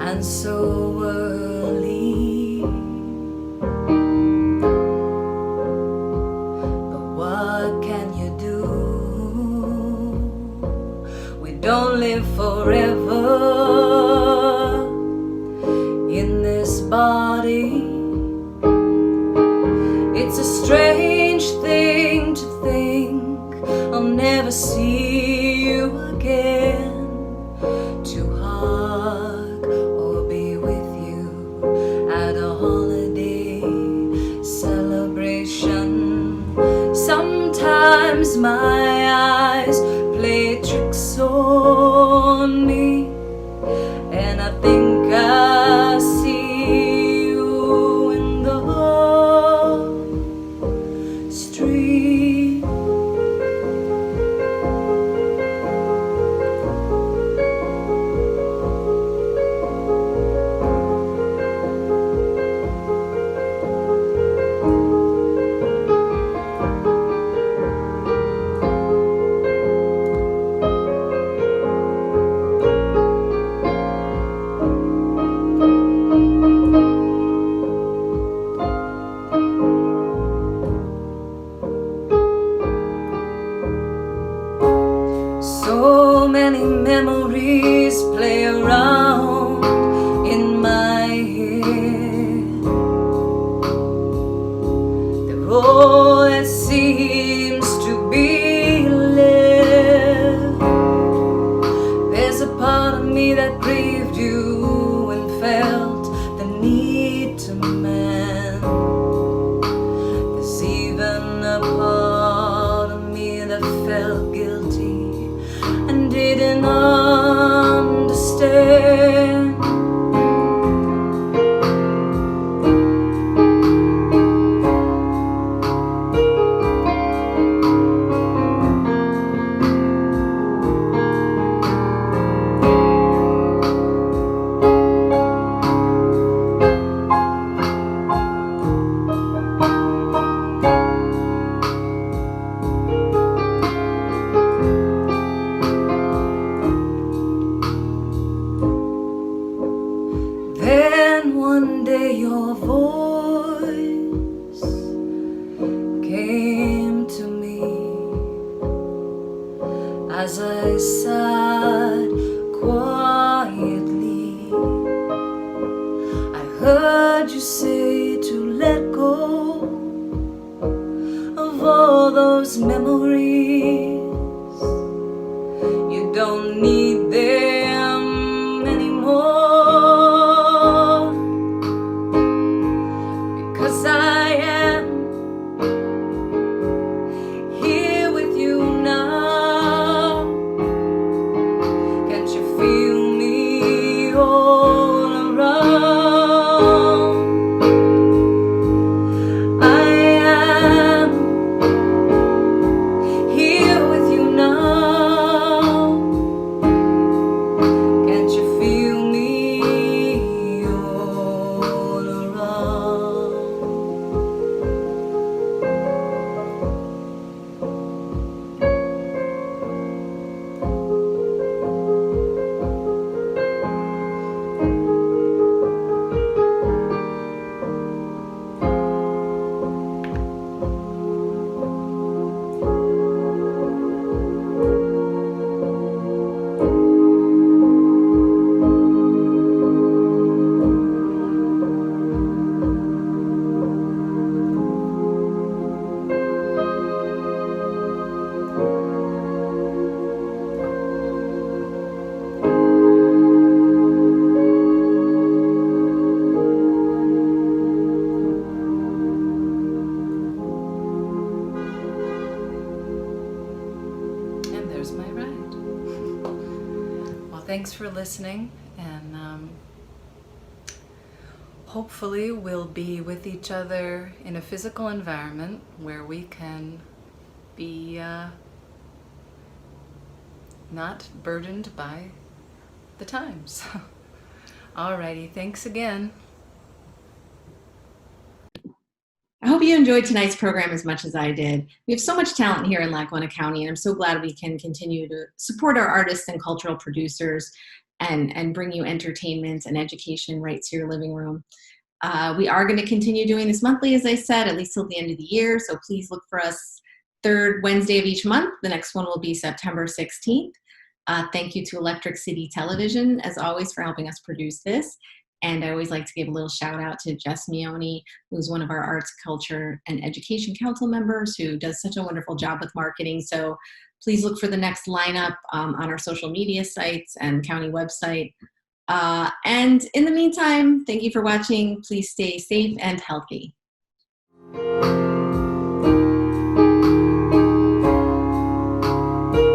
Speaker 9: and so early, but what can you do? We don't live forever in this body. It's a strange thing to think I'll never see you again, to hug or be with you at a holiday celebration. Sometimes my eyes play tricks on me, and I think I see you in the street. So many memories play around in my head. They're all that seems to be left. There's a part of me that grieved you and felt the need to mend. There's even a part of me that felt guilty and didn't understand. side quietly. I heard you say to let go of all those memories. You don't need them anymore, because I am here with you now. Can't you feel me all around? I am here with you now. Can't you feel me all around?
Speaker 8: And there's my ride. Well, thanks for listening, and hopefully we'll be with each other in a physical environment where we can be not burdened by the times. Alrighty, thanks again.
Speaker 1: I hope you enjoyed tonight's program as much as I did. We have so much talent here in Lackawanna County, and I'm so glad we can continue to support our artists and cultural producers and bring you entertainment and education right to your living room. We are going to continue doing this monthly, as I said, at least till the end of the year, so please look for us third Wednesday of each month. The next one will be September 16th. Thank you to Electric City Television, as always, for helping us produce this. And I always like to give a little shout out to Jess Mione, who's one of our Arts, Culture, and Education Council members, who does such a wonderful job with marketing. So please look for the next lineup on our social media sites and county website. And in the meantime, thank you for watching. Please stay safe and healthy.